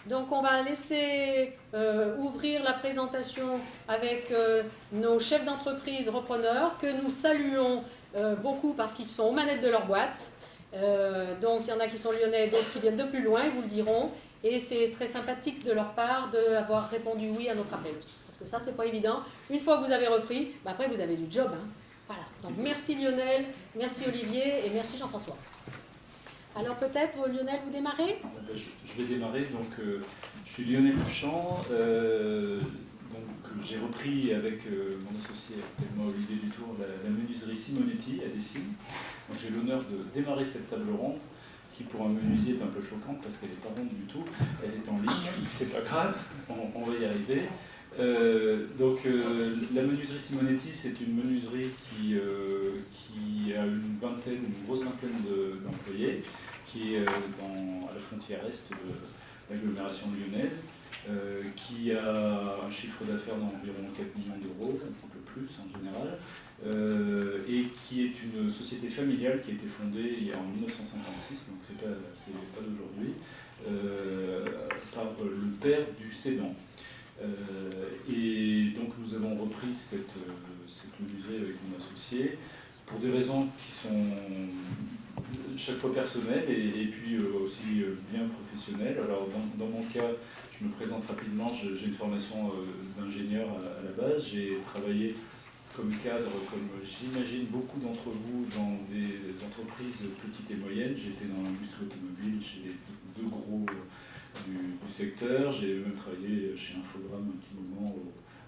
Donc on va laisser ouvrir la présentation avec nos chefs d'entreprise repreneurs que nous saluons beaucoup parce qu'ils sont aux manettes de leur boîte. Donc il y en a qui sont lyonnais, d'autres qui viennent de plus loin, ils vous le diront. Et c'est très sympathique de leur part d'avoir répondu oui à notre appel aussi. Parce que ça, c'est pas évident. Une fois que vous avez repris, après vous avez du job. Hein. Voilà. Donc merci Lionel, merci Olivier et merci Jean-François. Alors peut-être, Lionel, vous démarrez ? Je vais démarrer. Donc, je suis Lionel Duchamp. J'ai repris avec mon associé, actuellement Olivier Dutour, la menuiserie Simonetti à Dessines. Donc j'ai l'honneur de démarrer cette table ronde qui pour un menuisier est un peu choquante parce qu'elle n'est pas ronde du tout. Elle est en ligne, c'est pas grave, on va y arriver. La menuiserie Simonetti, c'est une menuiserie qui a une grosse vingtaine d'employés, qui est à la frontière est de l'agglomération lyonnaise, qui a un chiffre d'affaires d'environ 4 millions d'euros, un petit peu plus en général, et qui est une société familiale qui a été fondée en 1956, donc c'est pas d'aujourd'hui, par le père du cédant. Et donc nous avons repris cette menuiserie avec mon associé pour des raisons qui sont chaque fois personnelles et puis aussi bien professionnelles. Alors dans mon cas, je me présente rapidement, j'ai une formation d'ingénieur à la base, j'ai travaillé comme cadre, comme j'imagine beaucoup d'entre vous, dans des entreprises petites et moyennes. J'étais dans l'industrie automobile, chez les deux gros du secteur. J'ai même travaillé chez Infogrames un petit moment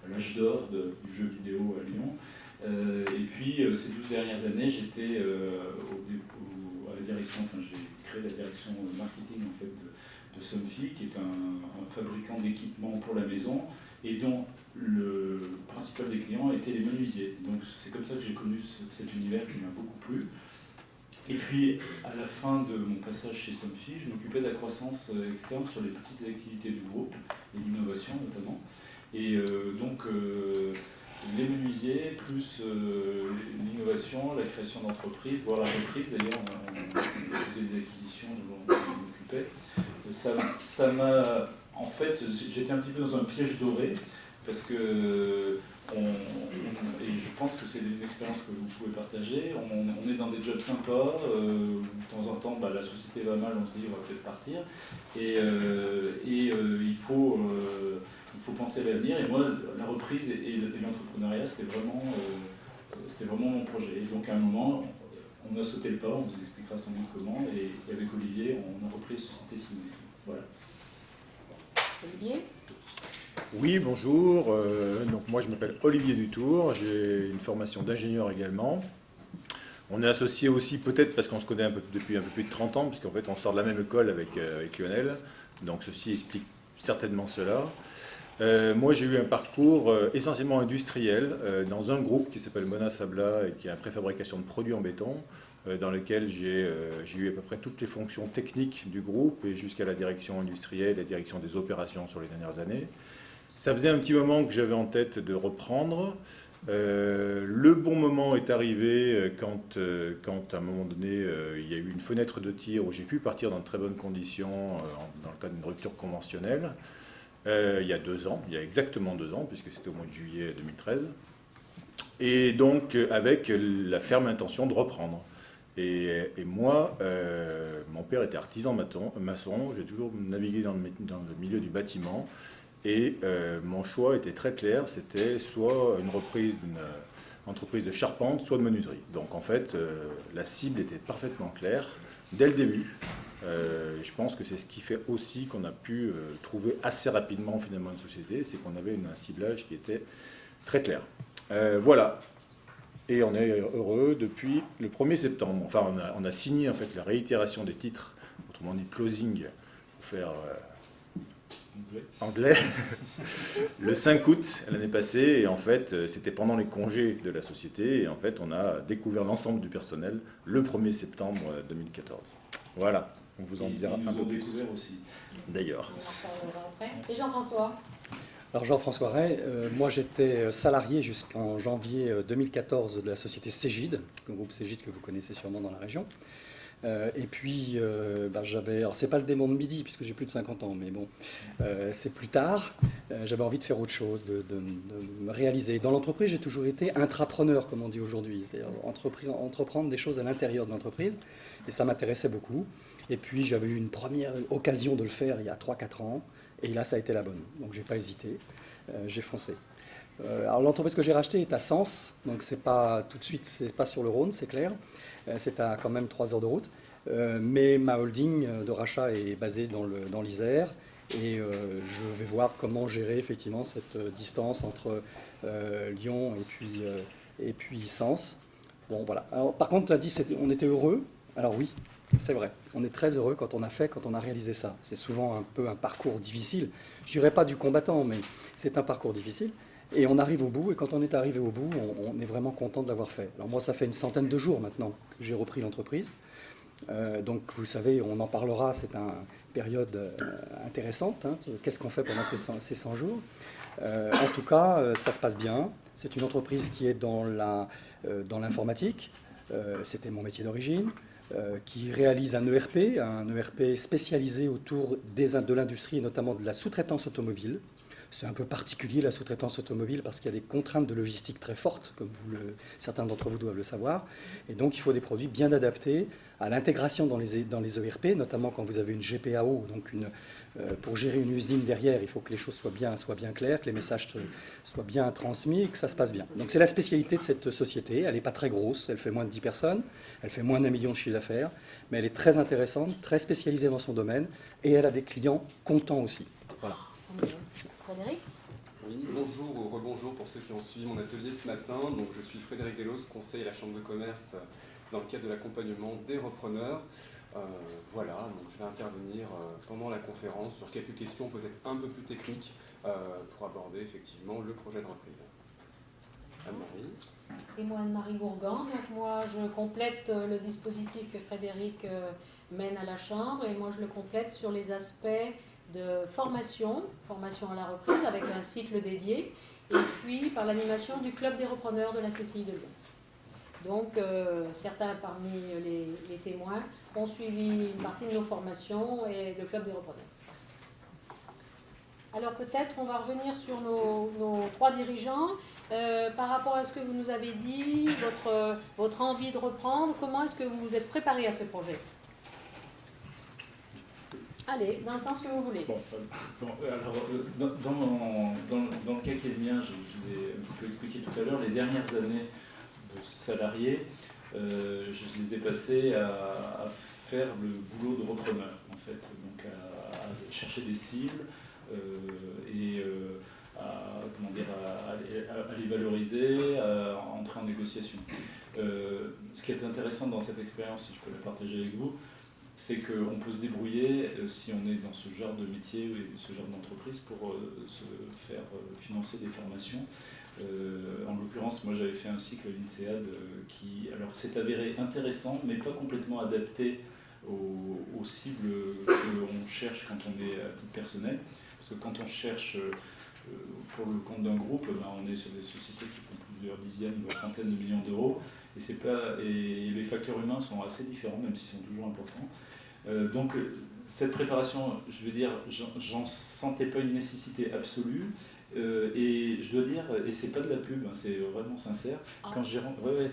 à l'âge d'or du jeu vidéo à Lyon. Et puis, ces 12 dernières années, j'étais à la direction, j'ai créé la direction marketing en fait, de Somfy, qui est un fabricant d'équipements pour la maison, et dont le principal des clients était les menuisiers. Donc c'est comme ça que j'ai connu cet univers qui m'a beaucoup plu. Et puis, à la fin de mon passage chez Somfy, je m'occupais de la croissance externe sur les petites activités du groupe, et l'innovation notamment. Et les menuisiers, plus l'innovation, la création d'entreprises, voire la reprise, d'ailleurs, on faisait des acquisitions dont on m'occupait. Ça m'a... En fait, j'étais un petit peu dans un piège doré, parce que... et je pense que c'est une expérience que vous pouvez partager. On est dans des jobs sympas, de temps en temps la société va mal, on se dit on va peut-être partir, et il faut penser à l'avenir. Et moi, la reprise et l'entrepreneuriat, c'était vraiment mon projet. Et donc à un moment, on a sauté le pas, on vous expliquera sans doute comment, et avec Olivier, on a repris la société Simonetti. Voilà. Olivier ? Oui, bonjour. Donc moi, je m'appelle Olivier Dutour. J'ai une formation d'ingénieur également. On est associés aussi, peut-être parce qu'on se connaît depuis un peu plus de 30 ans, puisqu'en fait, on sort de la même école avec Lionel. Donc ceci explique certainement cela. Moi, j'ai eu un parcours essentiellement industriel dans un groupe qui s'appelle Mona Sabla et qui est une préfabrication de produits en béton, dans lequel j'ai eu à peu près toutes les fonctions techniques du groupe et jusqu'à la direction industrielle, la direction des opérations sur les dernières années. Ça faisait un petit moment que j'avais en tête de reprendre. Le bon moment est arrivé quand à un moment donné, il y a eu une fenêtre de tir où j'ai pu partir dans de très bonnes conditions dans le cadre d'une rupture conventionnelle. Il y a 2 ans, il y a exactement 2 ans, puisque c'était au mois de juillet 2013. Et donc avec la ferme intention de reprendre. Et moi, mon père était artisan maçon, j'ai toujours navigué dans le milieu du bâtiment. Et mon choix était très clair, c'était soit une reprise d'une entreprise de charpente, soit de menuiserie. Donc en fait, la cible était parfaitement claire dès le début. Je pense que c'est ce qui fait aussi qu'on a pu trouver assez rapidement finalement une société, c'est qu'on avait un ciblage qui était très clair. Voilà. Et on est heureux depuis le 1er septembre. Enfin, on a signé en fait la réitération des titres, autrement dit closing, pour faire anglais, le 5 août l'année passée. Et en fait, c'était pendant les congés de la société. Et en fait, on a découvert l'ensemble du personnel le 1er septembre 2014. Voilà, on vous en dira un peu plus. Découvert aussi. D'ailleurs. Et Jean-François ? Alors Jean-François Ray, moi j'étais salarié jusqu'en janvier 2014 de la société Cégide, le groupe Cégide que vous connaissez sûrement dans la région. Et puis, j'avais, alors c'est pas le démon de midi, puisque j'ai plus de 50 ans, mais bon, c'est plus tard. J'avais envie de faire autre chose, de me réaliser. Dans l'entreprise, j'ai toujours été intrapreneur, comme on dit aujourd'hui, c'est-à-dire entreprendre des choses à l'intérieur de l'entreprise, et ça m'intéressait beaucoup. Et puis, j'avais eu une première occasion de le faire il y a 3-4 ans, et là, ça a été la bonne. Donc, j'ai pas hésité, j'ai foncé. Alors, l'entreprise que j'ai rachetée est à Sens, donc c'est pas tout de suite, c'est pas sur le Rhône, c'est clair. C'est à quand même 3 heures de route. Mais ma holding de rachat est basée dans l'Isère. Et je vais voir comment gérer effectivement cette distance entre Lyon et puis Sens. Bon, voilà. Alors, par contre, tu as dit on était heureux. Alors oui, c'est vrai. On est très heureux quand on a réalisé ça. C'est souvent un peu un parcours difficile. Je dirais pas du combattant, mais c'est un parcours difficile. Et on arrive au bout, et quand on est arrivé au bout, on est vraiment content de l'avoir fait. Alors moi, ça fait une centaine de jours maintenant que j'ai repris l'entreprise. Donc vous savez, on en parlera, c'est une période intéressante. Hein. Qu'est-ce qu'on fait pendant ces 100 jours En tout cas, ça se passe bien. C'est une entreprise qui est dans l'informatique. C'était mon métier d'origine. Qui réalise un ERP spécialisé autour de l'industrie, et notamment de la sous-traitance automobile. C'est un peu particulier la sous-traitance automobile parce qu'il y a des contraintes de logistique très fortes, comme certains d'entre vous doivent le savoir. Et donc il faut des produits bien adaptés à l'intégration dans les ERP, notamment quand vous avez une GPAO, donc pour gérer une usine derrière, il faut que les choses soient bien claires, que les messages soient bien transmis et que ça se passe bien. Donc c'est la spécialité de cette société. Elle n'est pas très grosse, elle fait moins de 10 personnes, elle fait moins d'1 million de chiffre d'affaires, mais elle est très intéressante, très spécialisée dans son domaine et elle a des clients contents aussi. Voilà. Frédéric ? Oui, bonjour ou rebonjour pour ceux qui ont suivi mon atelier ce matin. Donc, je suis Frédéric Delos, conseiller à la Chambre de commerce dans le cadre de l'accompagnement des repreneurs. Voilà, donc je vais intervenir pendant la conférence sur quelques questions peut-être un peu plus techniques pour aborder effectivement le projet de reprise. Anne-Marie. Et moi, Anne-Marie Gourgan. Donc moi, je complète le dispositif que Frédéric mène à la Chambre, et moi, je le complète sur les aspects de formation à la reprise avec un cycle dédié, et puis par l'animation du club des repreneurs de la CCI de Lyon. Donc certains parmi les témoins ont suivi une partie de nos formations et le club des repreneurs. Alors peut-être on va revenir sur nos 3 dirigeants. Par rapport à ce que vous nous avez dit, votre envie de reprendre, comment est-ce que vous vous êtes préparé à ce projet ? Allez, dans le sens que vous voulez. Alors, dans le cas qui est le mien, je l'ai un petit peu expliqué tout à l'heure, les dernières années de salarié, je les ai passées à faire le boulot de repreneur, en fait, donc à chercher des cibles et à les valoriser, à entrer en négociation. Ce qui est intéressant dans cette expérience, si je peux la partager avec vous, c'est qu'on peut se débrouiller si on est dans ce genre de métier et ce genre d'entreprise pour se faire financer des formations. En l'occurrence, moi j'avais fait un cycle l'INSEAD qui s'est avéré intéressant, mais pas complètement adapté aux cibles qu'on cherche quand on est à titre personnel. Parce que quand on cherche pour le compte d'un groupe, on est sur des sociétés qui font plusieurs dizaines, voire centaines de millions d'euros. Et les facteurs humains sont assez différents, même s'ils sont toujours importants. Donc cette préparation, je veux dire, j'en sentais pas une nécessité absolue. Et je dois dire, et c'est pas de la pub, hein, c'est vraiment sincère, quand j'ai rencontré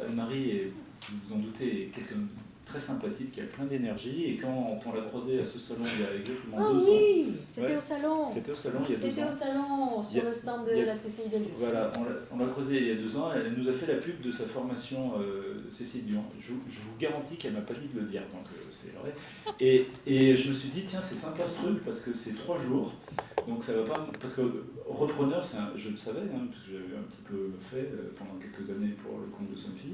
Anne-Marie, vous vous en doutez, est quelqu'un de très sympathique, qui a plein d'énergie, et quand on l'a croisée à ce salon il y a exactement 2 ans... Oui, c'était au salon. C'était au salon il y a 2 ans. C'était au salon, sur le stand de la CCI de Lyon. Voilà, on l'a croisée il y a 2 ans, elle nous a fait la pub de sa formation CCI de Lyon. Je vous garantis qu'elle m'a pas dit de le dire, donc c'est vrai. Et je me suis dit, tiens, c'est sympa ce truc, parce que c'est 3 jours, donc ça va pas... Parce que repreneur, je le savais, hein, parce que j'avais un petit peu fait pendant quelques années pour le compte de Somfy.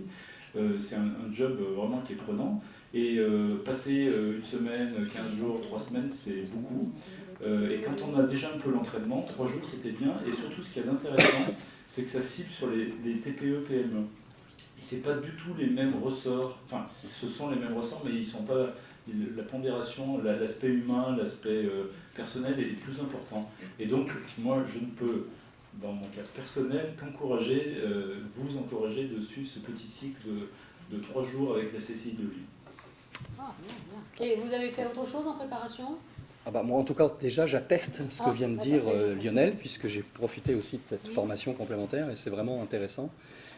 C'est un job vraiment qui est prenant, et passer une semaine, 15 jours, 3 semaines, c'est beaucoup. Et quand on a déjà un peu l'entraînement, 3 jours c'était bien, et surtout ce qu'il y a d'intéressant, c'est que ça cible sur les TPE, PME. Et c'est pas du tout les mêmes ressorts, enfin ce sont les mêmes ressorts, mais ils sont pas... La pondération, l'aspect humain, l'aspect personnel est plus important. Et donc, moi, je ne peux, dans mon cas personnel, qu'encourager, vous encourager de suivre ce petit cycle de 3 jours avec la CCI de Lyon. Ah, bien, bien. Et vous avez fait autre chose en préparation? Ah bah, moi, en tout cas, déjà, j'atteste ce que vient de dire Lionel, puisque j'ai profité aussi de cette formation complémentaire, et c'est vraiment intéressant.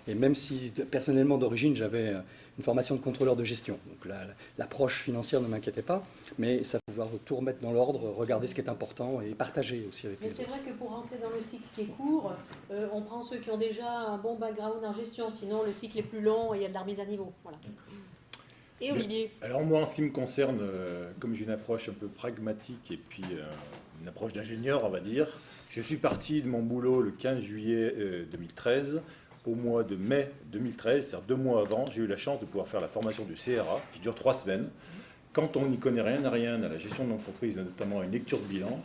Et même si, personnellement, d'origine, j'avais une formation de contrôleur de gestion, donc l'approche financière ne m'inquiétait pas, mais ça pouvoir tout remettre dans l'ordre, regarder ce qui est important et partager aussi avec les autres. Mais c'est vrai que pour rentrer dans le cycle qui est court, on prend ceux qui ont déjà un bon background en gestion, sinon le cycle est plus long et il y a de la remise à niveau. Voilà. Et Olivier? Alors moi, en ce qui me concerne, comme j'ai une approche un peu pragmatique et puis une approche d'ingénieur, on va dire, je suis parti de mon boulot le 15 juillet 2013. Au mois de mai 2013, c'est-à-dire 2 mois avant, j'ai eu la chance de pouvoir faire la formation du CRA, qui dure 3 semaines. Quand on n'y connaît rien à rien à la gestion de l'entreprise, notamment une lecture de bilan,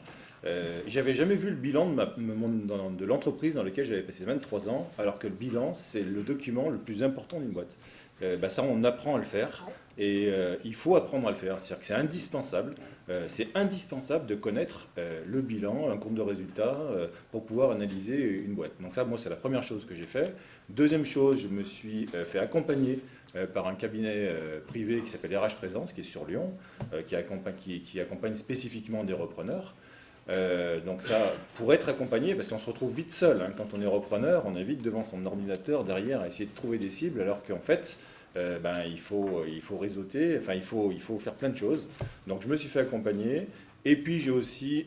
j'avais jamais vu le bilan de l'entreprise dans laquelle j'avais passé 23 ans, alors que le bilan, c'est le document le plus important d'une boîte. Ça, on apprend à le faire, et il faut apprendre à le faire. C'est-à-dire que c'est indispensable de connaître le bilan, un compte de résultats, pour pouvoir analyser une boîte. Donc ça, moi, c'est la première chose que j'ai fait. Deuxième chose, je me suis fait accompagner par un cabinet privé qui s'appelle RH Présence, qui est sur Lyon, qui accompagne spécifiquement des repreneurs. Donc ça, pour être accompagné, parce qu'on se retrouve vite seul, hein, quand on est repreneur, on est vite devant son ordinateur derrière à essayer de trouver des cibles, alors qu'en fait, il faut réseauter, enfin il faut faire plein de choses. Donc je me suis fait accompagner, et puis j'ai aussi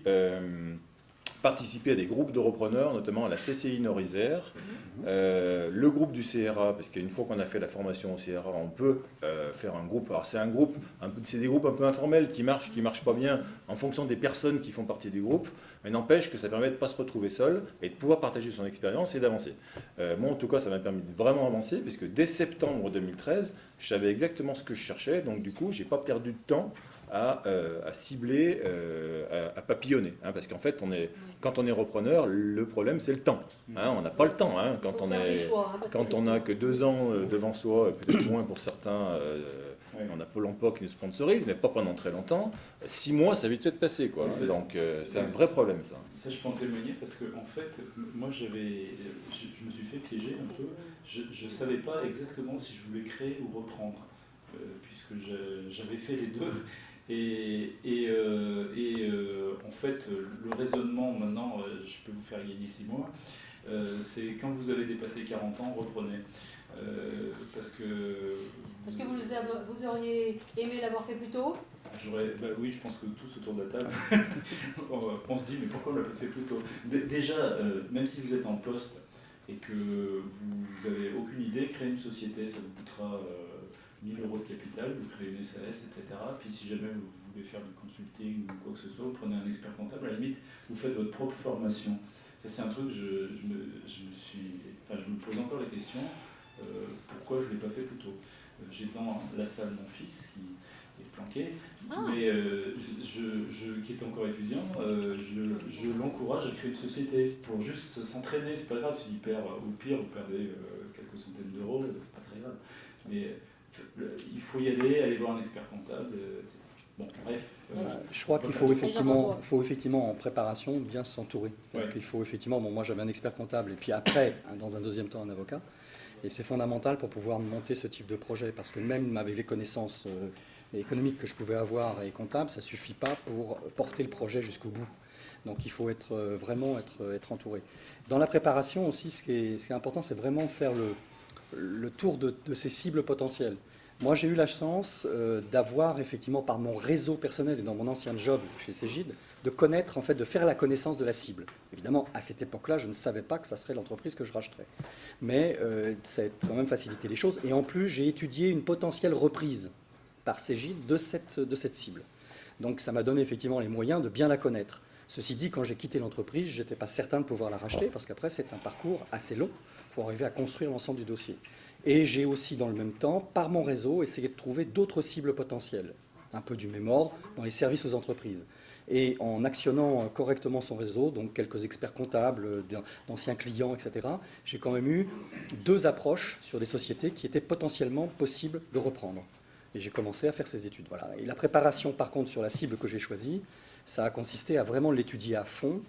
participé à des groupes de repreneurs, notamment à la CCI Nord-Isère, le groupe du CRA, parce qu'une fois qu'on a fait la formation au CRA, on peut faire un groupe. Alors c'est des groupes un peu informels qui marchent pas bien en fonction des personnes qui font partie du groupe, mais n'empêche que ça permet de ne pas se retrouver seul et de pouvoir partager son expérience et d'avancer. Moi, en tout cas, ça m'a permis de vraiment avancer, puisque dès septembre 2013, je savais exactement ce que je cherchais, donc du coup, j'ai pas perdu de temps à cibler, à papillonner. Hein, parce qu'en fait, quand on est repreneur, le problème, c'est le temps. Hein, on n'a pas le temps. Hein, quand on n'a que 2 ans devant soi, peut-être moins pour certains, on a Pôle emploi qui nous sponsorise, mais pas pendant très longtemps. 6 mois, ça va vite fait de passer. Quoi. Donc, c'est un vrai problème, ça. Ça, je peux en témoigner, parce que en fait, moi, je me suis fait piéger un peu. Je ne savais pas exactement si je voulais créer ou reprendre, puisque j'avais fait les deux. En fait, le raisonnement, maintenant, je peux vous faire gagner 6 mois, c'est quand vous avez dépassé 40 ans, reprenez. Parce que vous auriez aimé l'avoir fait plus tôt? Oui, je pense que tous autour de la table, on se dit, mais pourquoi on l'a pas fait plus tôt? Déjà, même si vous êtes en poste et que vous n'avez aucune idée, créer une société, ça vous coûtera 1 000 € de capital, vous créez une SAS, etc. Puis si jamais vous voulez faire du consulting ou quoi que ce soit, vous prenez un expert comptable, à la limite, vous faites votre propre formation. Ça, c'est un truc, je me pose encore la question, pourquoi je ne l'ai pas fait plus tôt? J'ai dans la salle mon fils qui est planqué, mais qui est encore étudiant, je l'encourage à créer une société pour juste s'entraîner. C'est pas grave s'il perd, ou pire, vous perdez quelques centaines d'euros, c'est pas très grave. Mais il faut y aller voir un expert comptable, etc. Bon, bref. Je crois qu'il faut effectivement en préparation bien s'entourer. Ouais. Il faut effectivement, moi j'avais un expert comptable et puis après, dans un deuxième temps, un avocat. Et c'est fondamental pour pouvoir monter ce type de projet, parce que même avec les connaissances économiques que je pouvais avoir et comptables, ça ne suffit pas pour porter le projet jusqu'au bout. Donc il faut vraiment être entouré. Dans la préparation aussi, ce qui est important, c'est vraiment faire le tour de ces cibles potentielles. Moi, j'ai eu la chance d'avoir effectivement, par mon réseau personnel et dans mon ancien job chez Cégide, de connaître, en fait, de faire la connaissance de la cible. Évidemment, à cette époque-là, je ne savais pas que ça serait l'entreprise que je racheterais. Mais ça a quand même facilité les choses. Et en plus, j'ai étudié une potentielle reprise par Cégide de cette cible. Donc ça m'a donné effectivement les moyens de bien la connaître. Ceci dit, quand j'ai quitté l'entreprise, je n'étais pas certain de pouvoir la racheter, parce qu'après, c'est un parcours assez long pour arriver à construire l'ensemble du dossier. Et j'ai aussi, dans le même temps, par mon réseau, essayé de trouver d'autres cibles potentielles, un peu du même ordre, dans les services aux entreprises. Et en actionnant correctement son réseau, donc quelques experts comptables, d'anciens clients, etc., j'ai quand même eu 2 approches sur des sociétés qui étaient potentiellement possibles de reprendre. Et j'ai commencé à faire ces études. Voilà. Et la préparation, par contre, sur la cible que j'ai choisie, ça a consisté à vraiment l'étudier à fond,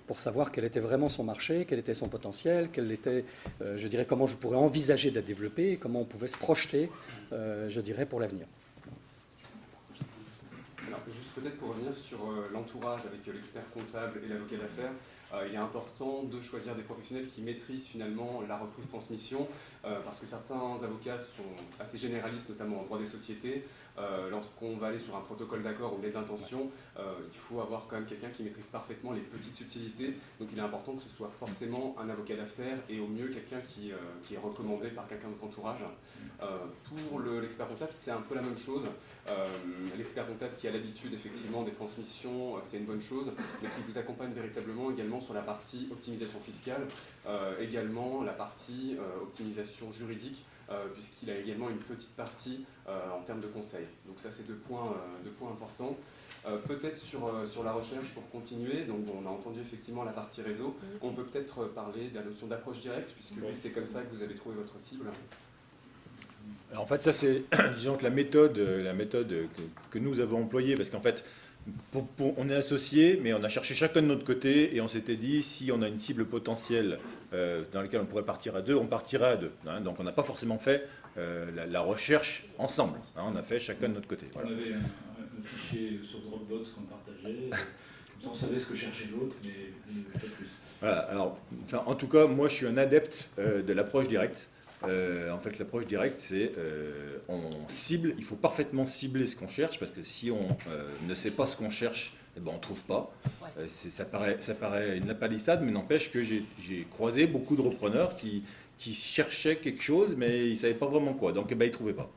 pour savoir quel était vraiment son marché, quel était son potentiel, quel était, je dirais, comment je pourrais envisager de la développer, et comment on pouvait se projeter, je dirais, pour l'avenir. juste peut-être pour revenir sur l'entourage avec l'expert comptable et l'avocat d'affaires, il est important de choisir des professionnels qui maîtrisent finalement la reprise-transmission, parce que certains avocats sont assez généralistes, notamment en droit des sociétés. Lorsqu'on va aller sur un protocole d'accord ou l'aide d'intention, il faut avoir quand même quelqu'un qui maîtrise parfaitement les petites subtilités. Donc il est important que ce soit forcément un avocat d'affaires et au mieux quelqu'un qui est recommandé par quelqu'un de votre entourage. Pour l'expert comptable, c'est un peu la même chose. L'expert comptable qui a l'habitude effectivement des transmissions, c'est une bonne chose, mais qui vous accompagne véritablement également sur la partie optimisation fiscale, également la partie optimisation juridique, puisqu'il a également une petite partie en termes de conseils. Donc ça, c'est deux points importants. Peut-être sur la recherche, pour continuer, donc on a entendu effectivement la partie réseau, on peut peut-être parler de la notion d'approche directe, puisque c'est comme ça que vous avez trouvé votre cible. Alors en fait, ça c'est, disons que la méthode que nous avons employée, parce qu'en fait, on est associés, mais on a cherché chacun de notre côté, et on s'était dit, si on a une cible potentielle dans laquelle on pourrait partir à deux, on partirait à deux. Hein, donc on n'a pas forcément fait la recherche ensemble, hein, on a fait chacun de notre côté. Voilà. On avait un fichier sur Dropbox qu'on partageait, comme ça on savait ce que cherchait l'autre, mais pas plus. Voilà, alors, enfin, en tout cas, moi je suis un adepte de l'approche directe. En fait, l'approche directe, c'est on cible, il faut parfaitement cibler ce qu'on cherche, parce que si on ne sait pas ce qu'on cherche, eh ben, on ne trouve pas. Ouais. Ça paraît une lapalissade, mais n'empêche que j'ai croisé beaucoup de repreneurs qui cherchaient quelque chose, mais ils ne savaient pas vraiment quoi, donc eh ben, ils ne trouvaient pas.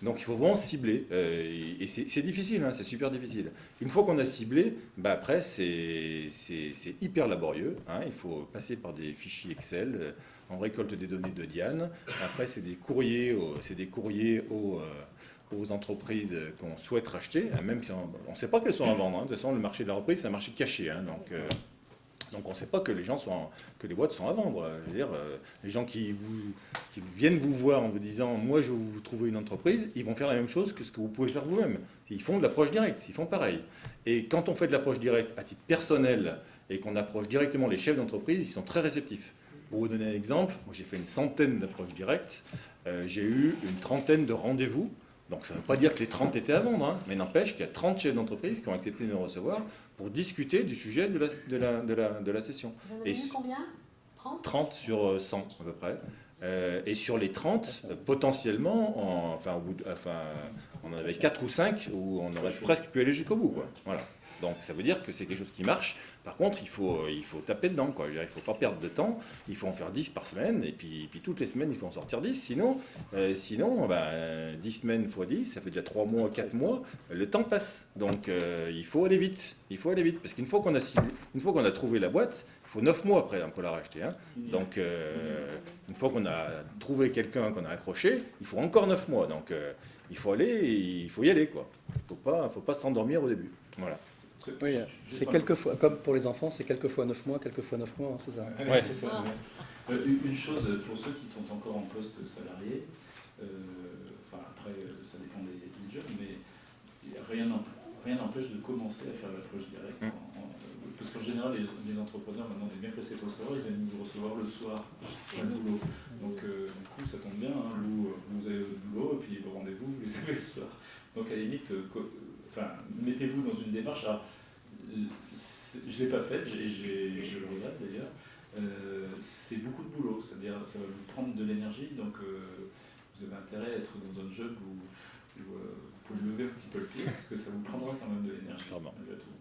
Donc il faut vraiment cibler, et c'est difficile, hein, c'est super difficile. Une fois qu'on a ciblé, bah après c'est hyper laborieux, hein, il faut passer par des fichiers Excel, on récolte des données de Diane, après c'est des courriers aux entreprises qu'on souhaite racheter, hein, même si on ne sait pas qu'elles sont à vendre, hein. De toute façon le marché de la reprise c'est un marché caché, hein, donc on ne sait pas que les boîtes sont à vendre. Je veux dire, les gens qui viennent vous voir en vous disant « moi je vais vous trouver une entreprise », ils vont faire la même chose que ce que vous pouvez faire vous-même. Ils font de l'approche directe, ils font pareil. Et quand on fait de l'approche directe à titre personnel et qu'on approche directement les chefs d'entreprise, ils sont très réceptifs. Pour vous donner un exemple, moi j'ai fait une centaine d'approches directes, j'ai eu une trentaine de rendez-vous. Donc ça ne veut pas dire que les 30 étaient à vendre, hein, mais n'empêche qu'il y a 30 chefs d'entreprise qui ont accepté de nous recevoir pour discuter du sujet de la session. Vous en avez eu combien ? 30 sur 100 à peu près. Et sur les 30, potentiellement, on en avait 4 ou 5 où on aurait presque pu aller jusqu'au bout, quoi. Voilà. Donc ça veut dire que c'est quelque chose qui marche. Par contre, il faut taper dedans, quoi. Il ne faut pas perdre de temps. Il faut en faire 10 par semaine. Et puis toutes les semaines, il faut en sortir 10. Sinon 10 semaines x 10, ça fait déjà 3 mois, 4 mois. Le temps passe. Donc il faut aller vite. Il faut aller vite. Parce qu'une fois qu'on a ciblé, une fois qu'on a trouvé la boîte, il faut 9 mois après pour la racheter. Hein. Donc une fois qu'on a trouvé quelqu'un qu'on a accroché, il faut encore 9 mois. Donc il faut y aller, quoi. Il faut pas s'endormir au début. Voilà. Oui, c'est quelquefois, comme pour les enfants, c'est quelquefois 9 mois, hein, c'est ça. Ouais, c'est ça. Une chose pour ceux qui sont encore en poste salarié, après ça dépend des jobs, mais rien n'empêche de commencer à faire l'approche directe. Parce qu'en général, les entrepreneurs, maintenant, on est bien placés pour le savoir, ils aiment vous recevoir le soir à le boulot. Donc, du coup, ça tombe bien, hein, vous avez votre boulot, et puis le rendez-vous, vous les avez le soir. Donc, à la limite, mettez-vous dans une démarche. Alors, je ne l'ai pas faite, je le regrette d'ailleurs. C'est beaucoup de boulot, c'est-à-dire ça va vous prendre de l'énergie, donc vous avez intérêt à être dans un job où vous pouvez lever un petit peu le pied, parce que ça vous prendra quand même de l'énergie,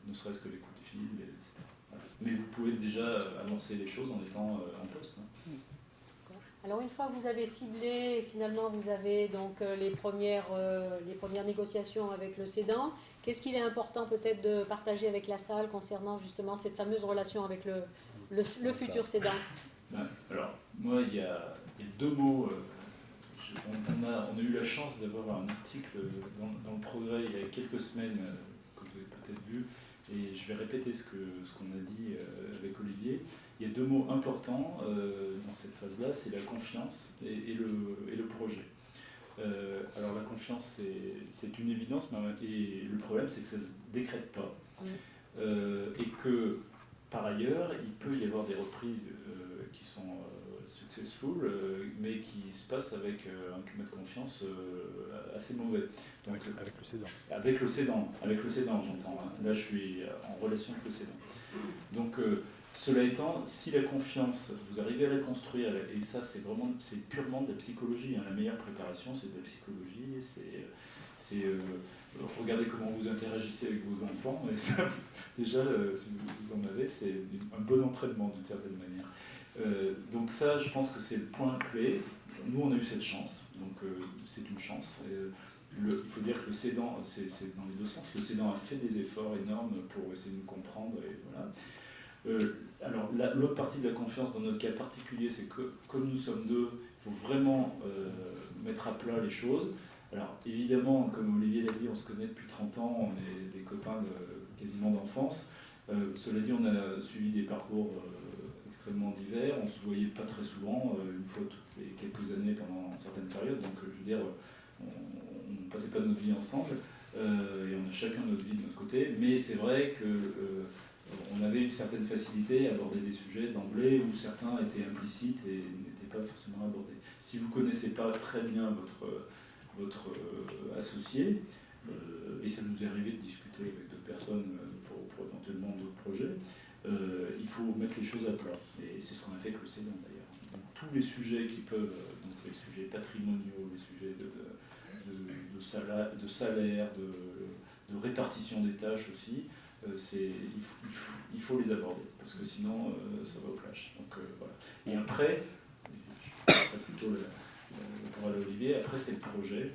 ne serait-ce que les coups de fil, etc. Voilà. Mais vous pouvez déjà amorcer les choses en étant en poste. Hein. Alors une fois que vous avez ciblé, finalement vous avez donc les premières négociations avec le cédant, qu'est-ce qu'il est important peut-être de partager avec la salle concernant justement cette fameuse relation avec le futur cédant? Alors moi il y a 2 mots, on a eu la chance d'avoir un article dans le Progrès il y a quelques semaines que vous avez peut-être vu, et je vais répéter ce qu'on a dit avec Olivier. Il y a 2 mots importants dans cette phase-là, c'est la confiance et le projet. Alors la confiance, c'est une évidence, et le problème, c'est que ça ne se décrète pas. Et que par ailleurs, il peut y avoir des reprises qui sont successful, mais qui se passent avec un climat de confiance assez mauvais. Donc, avec le cédant. Avec le cédant, j'entends. Là, je suis en relation avec le cédant. Donc, cela étant, si la confiance, vous arrivez à la construire, et ça, c'est purement de la psychologie. Hein. La meilleure préparation, c'est de la psychologie. C'est regardez comment vous interagissez avec vos enfants. Et ça, déjà, si vous en avez, c'est un bon entraînement d'une certaine manière. Donc ça, je pense que c'est le point clé. Nous, on a eu cette chance, donc c'est une chance. Il faut dire que le cédant, c'est dans les deux sens. Le cédant a fait des efforts énormes pour essayer de nous comprendre. Et voilà. Alors, l'autre partie de la confiance, dans notre cas particulier, c'est que comme nous sommes deux, il faut vraiment mettre à plat les choses. Alors, évidemment, comme Olivier l'a dit, on se connaît depuis 30 ans, on est des copains quasiment d'enfance. Cela dit, on a suivi des parcours extrêmement divers, on ne se voyait pas très souvent, une fois toutes les quelques années pendant certaines périodes, donc je veux dire, on ne passait pas notre vie ensemble, et on a chacun notre vie de notre côté, mais c'est vrai qu'on avait une certaine facilité à aborder des sujets d'emblée où certains étaient implicites et n'étaient pas forcément abordés. Si vous ne connaissez pas très bien votre associé, et ça nous est arrivé de discuter avec d'autres personnes pour éventuellement d'autres projets, il faut mettre les choses à plat. Et c'est ce qu'on a fait avec le cédant d'ailleurs. Donc, tous les sujets qui peuvent, donc les sujets patrimoniaux, les sujets de salaire, de répartition des tâches aussi, il faut les aborder, parce que sinon ça va au clash. Donc, voilà. Et après, je passerai plutôt pour aller à Olivier, après c'est le projet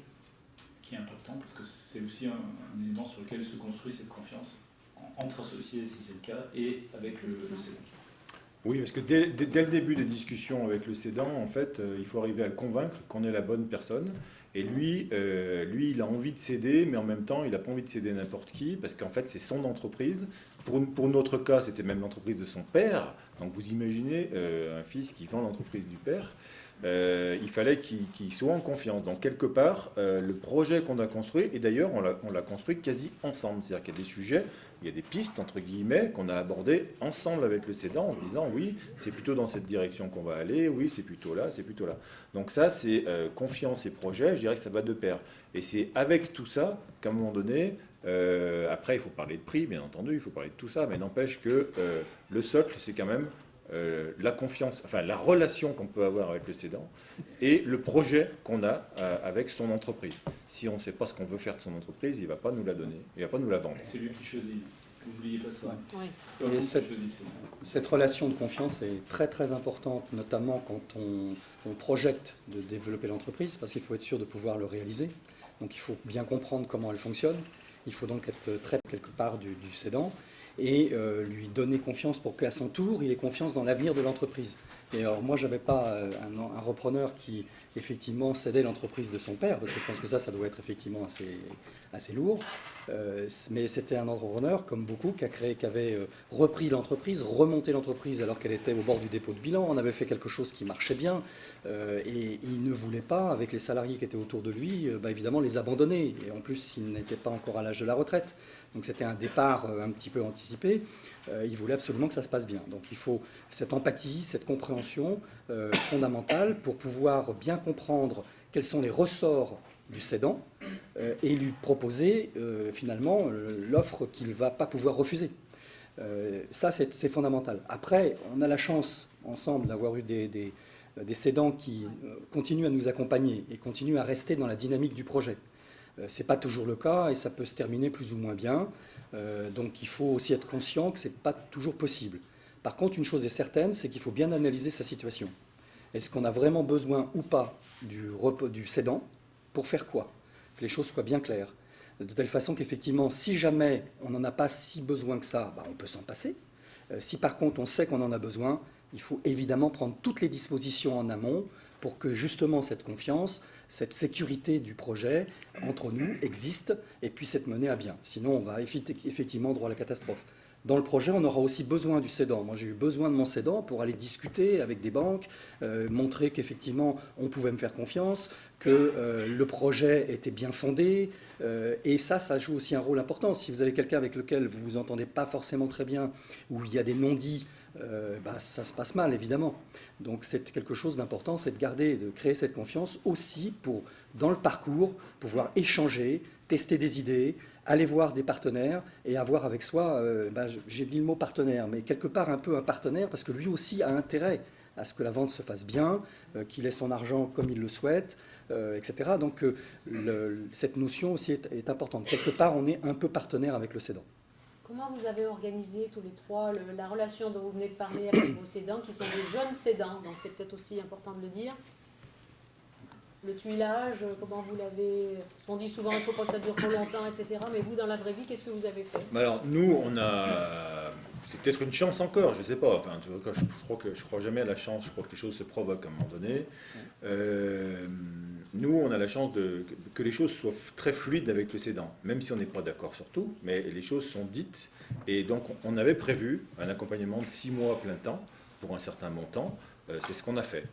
qui est important, parce que c'est aussi un élément sur lequel se construit cette confiance entre associés, si c'est le cas, et avec le cédant. Oui, parce que dès le début des discussions avec le cédant, en fait, il faut arriver à le convaincre qu'on est la bonne personne. Et lui, il a envie de céder, mais en même temps, il n'a pas envie de céder n'importe qui, parce qu'en fait, c'est son entreprise. Pour notre cas, c'était même l'entreprise de son père. Donc vous imaginez un fils qui vend l'entreprise du père. Il fallait qu'il soit en confiance. Donc quelque part, le projet qu'on a construit, et d'ailleurs on l'a construit quasi ensemble, c'est-à-dire qu'il y a des sujets, il y a des pistes entre guillemets qu'on a abordées ensemble avec le cédant en se disant oui, c'est plutôt dans cette direction qu'on va aller, oui, c'est plutôt là, c'est plutôt là. Donc ça, c'est confiance et projet, je dirais que ça va de pair. Et c'est avec tout ça qu'à un moment donné, après il faut parler de prix, bien entendu, il faut parler de tout ça, mais n'empêche que le socle, c'est quand même la confiance, enfin la relation qu'on peut avoir avec le cédant et le projet qu'on a avec son entreprise. Si on ne sait pas ce qu'on veut faire de son entreprise, il ne va pas nous la donner, il ne va pas nous la vendre. C'est lui qui choisit. N'oubliez pas ça. Oui. Et cette relation de confiance est très très importante, notamment quand on projette de développer l'entreprise, parce qu'il faut être sûr de pouvoir le réaliser. Donc il faut bien comprendre comment elle fonctionne. Il faut donc être très quelque part du cédant et lui donner confiance pour qu'à son tour, il ait confiance dans l'avenir de l'entreprise. Et alors moi, je n'avais pas un repreneur qui effectivement cédait l'entreprise de son père, parce que je pense que ça doit être effectivement assez lourd. Mais c'était un entrepreneur, comme beaucoup, qui avait repris l'entreprise, remonté l'entreprise alors qu'elle était au bord du dépôt de bilan. On avait fait quelque chose qui marchait bien et il ne voulait pas, avec les salariés qui étaient autour de lui, évidemment les abandonner. Et en plus, il n'était pas encore à l'âge de la retraite. Donc c'était un départ un petit peu anticipé. Il voulait absolument que ça se passe bien. Donc il faut cette empathie, cette compréhension fondamentale pour pouvoir bien comprendre quels sont les ressorts du cédant et lui proposer finalement l'offre qu'il ne va pas pouvoir refuser. Ça, c'est fondamental. Après, on a la chance ensemble d'avoir eu des cédants qui continuent à nous accompagner et continuent à rester dans la dynamique du projet. Ce n'est pas toujours le cas et ça peut se terminer plus ou moins bien. Donc il faut aussi être conscient que ce n'est pas toujours possible. Par contre, une chose est certaine, c'est qu'il faut bien analyser sa situation. Est-ce qu'on a vraiment besoin ou pas du cédant? Pour faire quoi? Que les choses soient bien claires. De telle façon qu'effectivement, si jamais on n'en a pas si besoin que ça, on peut s'en passer. Si par contre on sait qu'on en a besoin, il faut évidemment prendre toutes les dispositions en amont pour que justement cette confiance, cette sécurité du projet entre nous existe et puisse être menée à bien. Sinon, on va effectivement droit à la catastrophe. Dans le projet, on aura aussi besoin du cédant. Moi, j'ai eu besoin de mon cédant pour aller discuter avec des banques, montrer qu'effectivement, on pouvait me faire confiance, que le projet était bien fondé. Et ça joue aussi un rôle important. Si vous avez quelqu'un avec lequel vous ne vous entendez pas forcément très bien, où il y a des non-dits, ça se passe mal, évidemment. Donc, c'est quelque chose d'important, c'est de garder, de créer cette confiance aussi pour, dans le parcours, pouvoir échanger, tester des idées, aller voir des partenaires et avoir avec soi, j'ai dit le mot partenaire, mais quelque part un peu un partenaire, parce que lui aussi a intérêt à ce que la vente se fasse bien, qu'il ait son argent comme il le souhaite, etc. Donc cette notion aussi est importante. Quelque part, on est un peu partenaire avec le cédant. Comment vous avez organisé tous les trois la relation dont vous venez de parler avec vos cédants, qui sont des jeunes cédants, donc c'est peut-être aussi important de le dire. Le tuilage, comment vous l'avez... Parce qu'on dit souvent qu'il ne faut pas que ça dure trop longtemps, etc. Mais vous, dans la vraie vie, qu'est-ce que vous avez fait? Alors, nous, on a... C'est peut-être une chance encore, je ne sais pas. Enfin, je crois jamais à la chance, je crois que les choses se provoquent à un moment donné. Nous, on a la chance que les choses soient très fluides avec le cédant, même si on n'est pas d'accord sur tout, mais les choses sont dites. Et donc, on avait prévu un accompagnement de 6 mois à plein temps pour un certain montant. C'est ce qu'on a fait.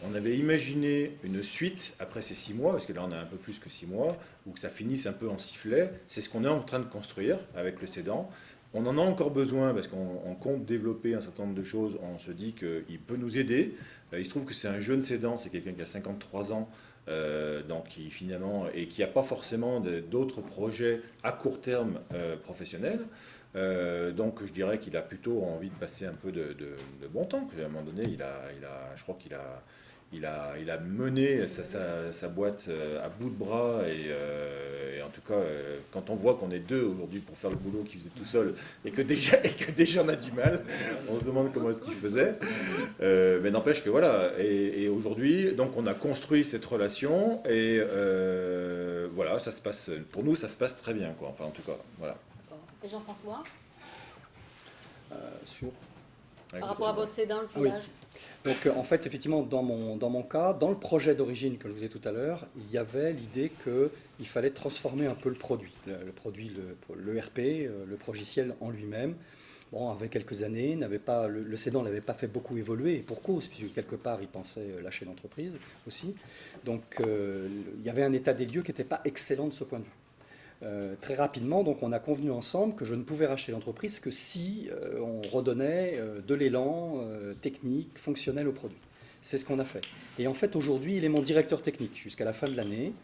On avait imaginé une suite après ces 6 mois, parce que là on a un peu plus que 6 mois, où que ça finisse un peu en sifflet. C'est ce qu'on est en train de construire avec le cédant. On en a encore besoin parce qu'on compte développer un certain nombre de choses. On se dit qu'il peut nous aider. Il se trouve que c'est un jeune cédant, c'est quelqu'un qui a 53 ans, donc qui finalement, et qui n'a pas forcément d'autres projets à court terme professionnels. Donc je dirais qu'il a plutôt envie de passer un peu de bon temps. À un moment donné, je crois qu'il a mené sa boîte à bout de bras et en tout cas, quand on voit qu'on est deux aujourd'hui pour faire le boulot qu'il faisait tout seul et que déjà on a du mal, on se demande comment est-ce qu'il faisait. Mais n'empêche que voilà. Et aujourd'hui, donc on a construit cette relation et voilà, ça se passe. Pour nous, ça se passe très bien, quoi. Enfin, en tout cas, voilà. Et Jean-François, Par rapport à votre cédant, le tuilage. Oui. Donc en fait, effectivement, dans mon cas, dans le projet d'origine que je vous ai tout à l'heure, il y avait l'idée qu'il fallait transformer un peu le produit, le RP, le logiciel en lui-même. Bon, avec quelques années, le cédant n'avait pas fait beaucoup évoluer, et pour cause, puisque quelque part, il pensait lâcher l'entreprise aussi. Donc il y avait un état des lieux qui n'était pas excellent de ce point de vue. Très rapidement, donc, on a convenu ensemble que je ne pouvais racheter l'entreprise que si on redonnait de l'élan technique, fonctionnel au produit. C'est ce qu'on a fait. Et en fait, aujourd'hui, il est mon directeur technique jusqu'à la fin de l'année,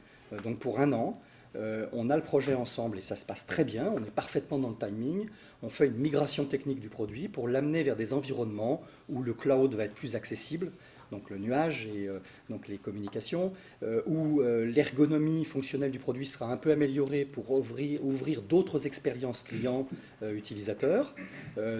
donc pour 1 an. On a le projet ensemble et ça se passe très bien, on est parfaitement dans le timing. On fait une migration technique du produit pour l'amener vers des environnements où le cloud va être plus accessible, donc le nuage et donc les communications, où l'ergonomie fonctionnelle du produit sera un peu améliorée pour ouvrir d'autres expériences clients utilisateurs.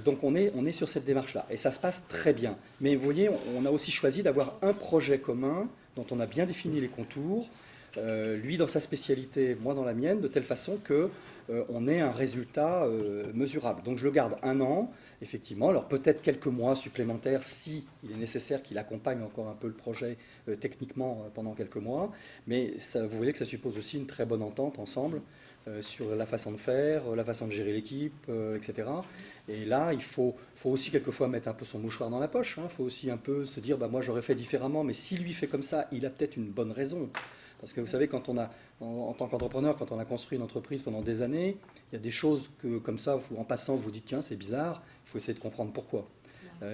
Donc on est sur cette démarche-là et ça se passe très bien. Mais vous voyez, on a aussi choisi d'avoir un projet commun dont on a bien défini les contours, lui dans sa spécialité, moi dans la mienne, de telle façon qu'on ait un résultat mesurable. Donc je le garde 1 an, effectivement, alors peut-être quelques mois supplémentaires si il est nécessaire qu'il accompagne encore un peu le projet techniquement pendant quelques mois, mais ça, vous voyez que ça suppose aussi une très bonne entente ensemble sur la façon de faire, la façon de gérer l'équipe, etc. Et là, il faut aussi quelquefois mettre un peu son mouchoir dans la poche, il faut aussi un peu se dire, moi j'aurais fait différemment, mais si lui fait comme ça, il a peut-être une bonne raison. Parce que vous savez, quand on a, en tant qu'entrepreneur, quand on a construit une entreprise pendant des années, il y a des choses que, comme ça, en passant, vous dites, tiens, c'est bizarre, il faut essayer de comprendre pourquoi.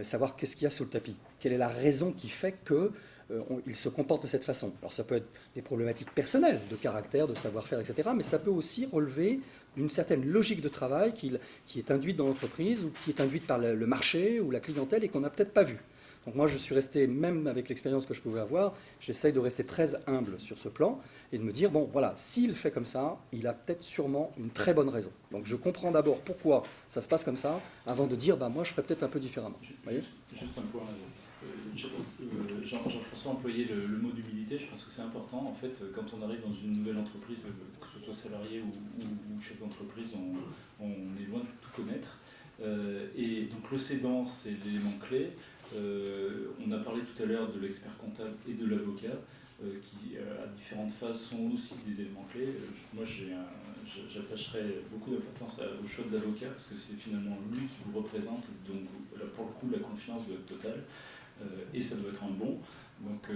Savoir qu'est-ce qu'il y a sous le tapis. Quelle est la raison qui fait qu'il se comporte de cette façon. Alors ça peut être des problématiques personnelles, de caractère, de savoir-faire, etc. Mais ça peut aussi relever d'une certaine logique de travail qui est induite dans l'entreprise ou qui est induite par le marché ou la clientèle et qu'on n'a peut-être pas vue. Donc moi, je suis resté, même avec l'expérience que je pouvais avoir, j'essaye de rester très humble sur ce plan et de me dire, bon, voilà, s'il fait comme ça, il a peut-être sûrement une très bonne raison. Donc je comprends d'abord pourquoi ça se passe comme ça, avant de dire, moi, je ferais peut-être un peu différemment. Juste un point. Jean-François employait le mot d'humilité. Je pense que c'est important. En fait, quand on arrive dans une nouvelle entreprise, que ce soit salarié ou chef d'entreprise, on est loin de tout connaître. Et donc le cédant, c'est l'élément clé. On a parlé tout à l'heure de l'expert comptable et de l'avocat qui, à différentes phases, sont aussi des éléments clés. Moi, j'ai j'attacherais beaucoup d'importance au choix de l'avocat, parce que c'est finalement lui qui vous représente, donc là, pour le coup, la confiance doit être totale, et ça doit être un bon. Donc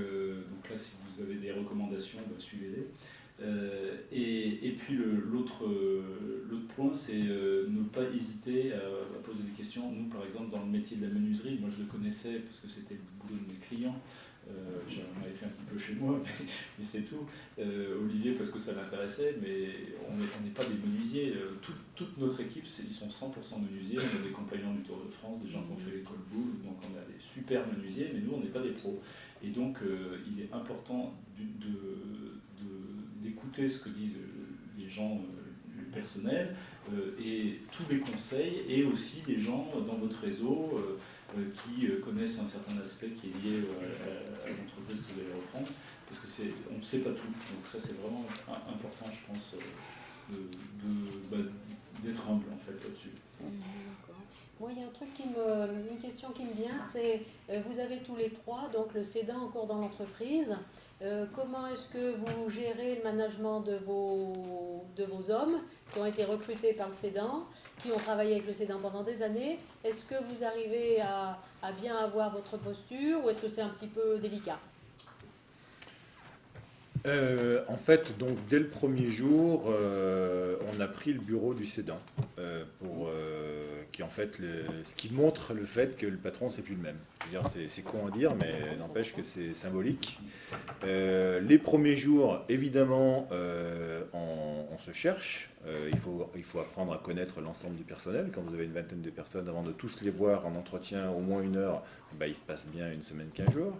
là, si vous avez des recommandations, suivez-les. Et puis l'autre point, c'est ne pas hésiter à poser des questions. Nous, par exemple, dans le métier de la menuiserie, moi je le connaissais parce que c'était le boulot de mes clients. J'en avais fait un petit peu chez moi, mais c'est tout. Olivier, parce que ça m'intéressait, mais on n'est pas des menuisiers. Toute notre équipe, ils sont 100% menuisiers. On a des compagnons du Tour de France, des gens qui ont fait l'école Boulle, donc on a des super menuisiers, mais nous, on n'est pas des pros. Et donc, il est important d'écouter ce que disent les gens, le personnel, et tous les conseils, et aussi des gens dans votre réseau qui connaissent un certain aspect qui est lié à l'entreprise que vous allez reprendre, parce qu'on ne sait pas tout. Donc ça, c'est vraiment important, je pense, d'être humble, en fait, là-dessus. Moi, il y a une question qui me vient, c'est, vous avez tous les trois, donc le cédant encore dans l'entreprise. Comment est-ce que vous gérez le management de vos hommes qui ont été recrutés par le cédant, qui ont travaillé avec le cédant pendant des années? Est-ce que vous arrivez à bien avoir votre posture, ou est-ce que c'est un petit peu délicat? En fait, donc, dès le premier jour, on a pris le bureau du cédant, qui en fait, ce qui montre le fait que le patron, c'est plus le même. Je veux dire, c'est con à dire, mais n'empêche que c'est symbolique. Les premiers jours, évidemment, on se cherche. Il faut apprendre à connaître l'ensemble du personnel. Quand vous avez une vingtaine de personnes, avant de tous les voir en entretien au moins 1 heure, il se passe bien une semaine, 15 jours.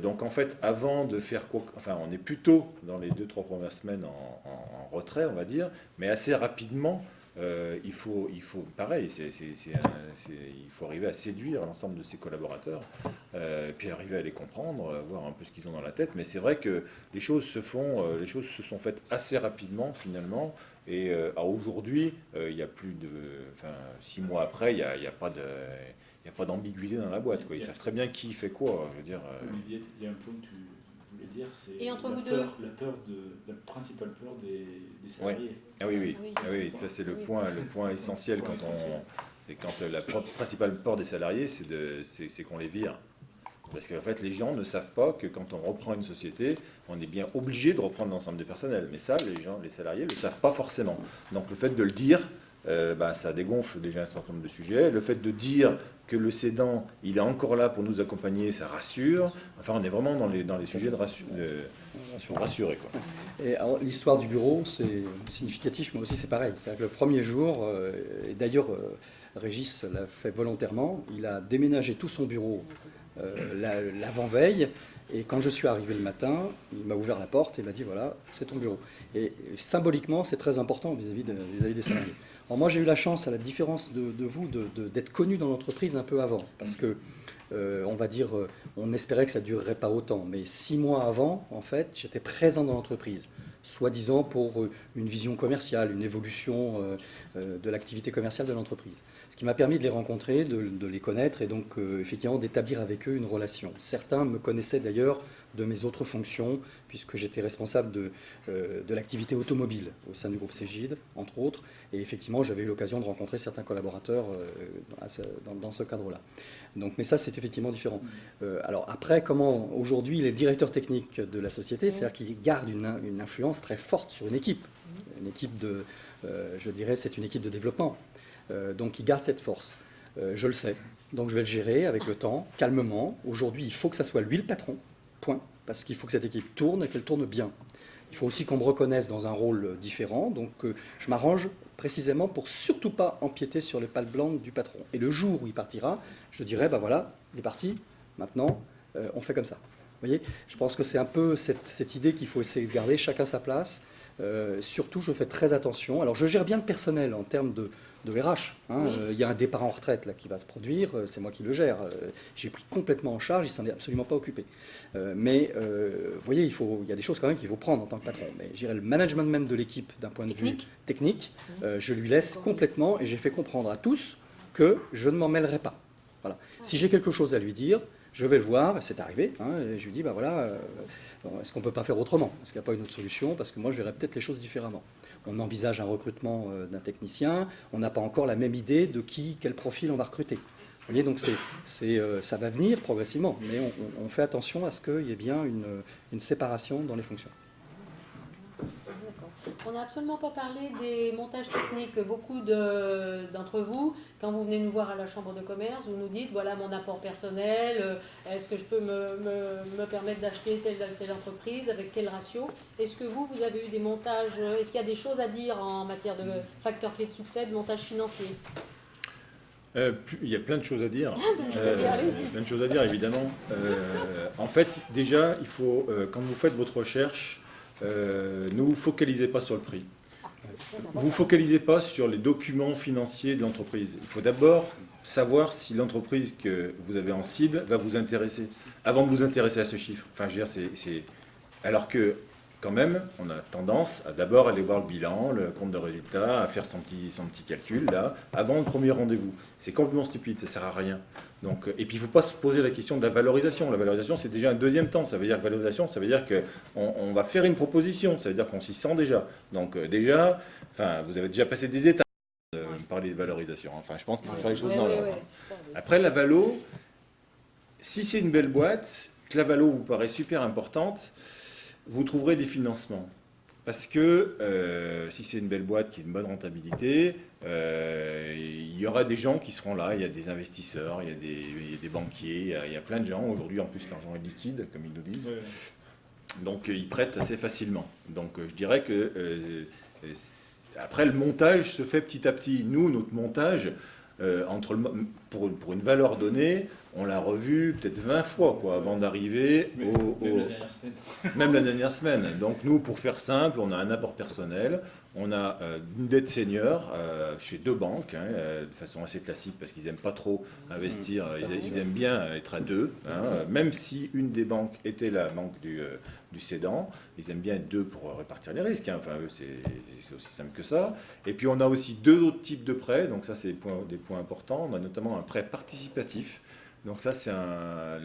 Donc en fait, avant de faire quoi, enfin on est plutôt dans les 2-3 premières semaines en retrait, on va dire, mais assez rapidement, il faut pareil, il faut arriver à séduire l'ensemble de ses collaborateurs, puis arriver à les comprendre, voir un peu ce qu'ils ont dans la tête. Mais c'est vrai que les choses se sont faites assez rapidement finalement. Et aujourd'hui, il y a plus de, 6 mois après, il n'y a pas de il n'y a pas d'ambiguïté dans la boîte, quoi. Ils savent très bien qui fait quoi. Je veux dire, Olivier, il y a un point que tu voulais dire, c'est la principale peur des salariés. Ouais. Ah oui, ça c'est le point essentiel quand la principale peur des salariés, c'est qu'on les vire. Parce qu'en fait, les gens ne savent pas que quand on reprend une société, on est bien obligé de reprendre l'ensemble des personnels. Mais ça, les salariés ne le savent pas forcément. Donc le fait de le dire, ça dégonfle déjà un certain nombre de sujets. Le fait de dire que le cédant, il est encore là pour nous accompagner, ça rassure. Enfin, on est vraiment dans les sujets de rassurer, quoi. Et alors, l'histoire du bureau, c'est significatif, moi aussi c'est pareil. C'est-à-dire que le premier jour, et d'ailleurs Régis l'a fait volontairement, il a déménagé tout son bureau l'avant-veille, et quand je suis arrivé le matin, il m'a ouvert la porte et m'a dit voilà, c'est ton bureau. Et symboliquement, c'est très important vis-à-vis des salariés. Alors moi, j'ai eu la chance, à la différence de vous, d'être connu dans l'entreprise un peu avant, parce que on va dire, on espérait que ça ne durerait pas autant, mais 6 mois avant, en fait, j'étais présent dans l'entreprise, soi-disant pour une vision commerciale, une évolution de l'activité commerciale de l'entreprise. Ce qui m'a permis de les rencontrer, de les connaître et donc effectivement d'établir avec eux une relation. Certains me connaissaient d'ailleurs de mes autres fonctions, puisque j'étais responsable de l'activité automobile au sein du groupe Cégide, entre autres, et effectivement j'avais eu l'occasion de rencontrer certains collaborateurs dans ce cadre-là. Donc, mais ça, c'est effectivement différent. Alors après, comment aujourd'hui il est directeur technique de la société, c'est-à-dire qu'il garde une influence très forte sur une équipe de, je dirais, c'est une équipe de développement. Donc il garde cette force. Je le sais. Donc je vais le gérer avec le temps, calmement. Aujourd'hui, il faut que ça soit lui le patron, point, parce qu'il faut que cette équipe tourne et qu'elle tourne bien. Il faut aussi qu'on me reconnaisse dans un rôle différent. Donc je m'arrange précisément pour surtout pas empiéter sur les pattes blanches du patron. Et le jour où il partira, je dirai, ben voilà, il est parti, maintenant, on fait comme ça. Vous voyez, je pense que c'est un peu cette idée qu'il faut essayer de garder, chacun sa place. Surtout, je fais très attention. Alors, je gère bien le personnel en termes de RH. Il y a un départ en retraite là, qui va se produire, c'est moi qui le gère. J'ai pris complètement en charge, il ne s'en est absolument pas occupé. Mais vous voyez, il y a des choses quand même qu'il faut prendre en tant que patron. Mais je dirais le management même de l'équipe d'un point de vue technique, je lui laisse complètement et j'ai fait comprendre à tous que je ne m'en mêlerai pas. Voilà. Si j'ai quelque chose à lui dire, je vais le voir, c'est arrivé, et je lui dis, ben voilà, est-ce qu'on ne peut pas faire autrement? Est-ce qu'il n'y a pas une autre solution? Parce que moi, je verrais peut-être les choses différemment. on envisage un recrutement d'un technicien, on n'a pas encore la même idée de quel profil on va recruter. Vous voyez, donc ça va venir progressivement, mais on fait attention à ce qu'il y ait bien une séparation dans les fonctions. On n'a absolument pas parlé des montages techniques. Beaucoup d'entre vous, quand vous venez nous voir à la Chambre de commerce, vous nous dites, voilà mon apport personnel, est-ce que je peux me permettre d'acheter telle entreprise, avec quel ratio? Est-ce que vous avez eu des montages, est-ce qu'il y a des choses à dire en matière de facteurs clés de succès, de montage financier? Il y a plein de choses à dire. Plein de choses à dire, évidemment. En fait, déjà, il faut, quand vous faites votre recherche, ne vous focalisez pas sur le prix. Vous ne vous focalisez pas sur les documents financiers de l'entreprise. Il faut d'abord savoir si l'entreprise que vous avez en cible va vous intéresser, avant de vous intéresser à ce chiffre. Enfin, je veux dire, alors que, quand même, on a tendance à d'abord aller voir le bilan, le compte de résultat, à faire son petit calcul, là, avant le premier rendez-vous. C'est complètement stupide, ça ne sert à rien. Donc, et puis, il ne faut pas se poser la question de la valorisation. La valorisation, c'est déjà un deuxième temps. Ça veut dire que valorisation, ça veut dire qu'on va faire une proposition. Ça veut dire qu'on s'y sent déjà. Donc, déjà, enfin, vous avez déjà passé des étapes de parler de valorisation. Enfin, je pense qu'il faut faire les choses dans l'ordre. Après, la valo, si c'est une belle boîte, que la valo vous paraît super importante, vous trouverez des financements. Parce que si c'est une belle boîte qui a une bonne rentabilité, il y aura des gens qui seront là, il y a des investisseurs, il y a des banquiers, il y a plein de gens. Aujourd'hui, en plus, l'argent est liquide, comme ils nous disent. Donc, ils prêtent assez facilement. Donc, je dirais que après, le montage se fait petit à petit. Nous, notre montage, pour une valeur donnée, on l'a revu peut-être 20 fois avant d'arriver même la dernière semaine. Même la dernière semaine. Donc nous, pour faire simple, on a un apport personnel, on a une dette senior chez 2 banques, de façon assez classique, parce qu'ils n'aiment pas trop investir, ils aiment bien être à 2, même si une des banques était la banque du cédant, ils aiment bien être 2 pour répartir les risques. Enfin, eux, c'est aussi simple que ça. Et puis on a aussi 2 autres types de prêts, donc ça c'est des points importants. On a notamment un prêt participatif. Donc ça, c'est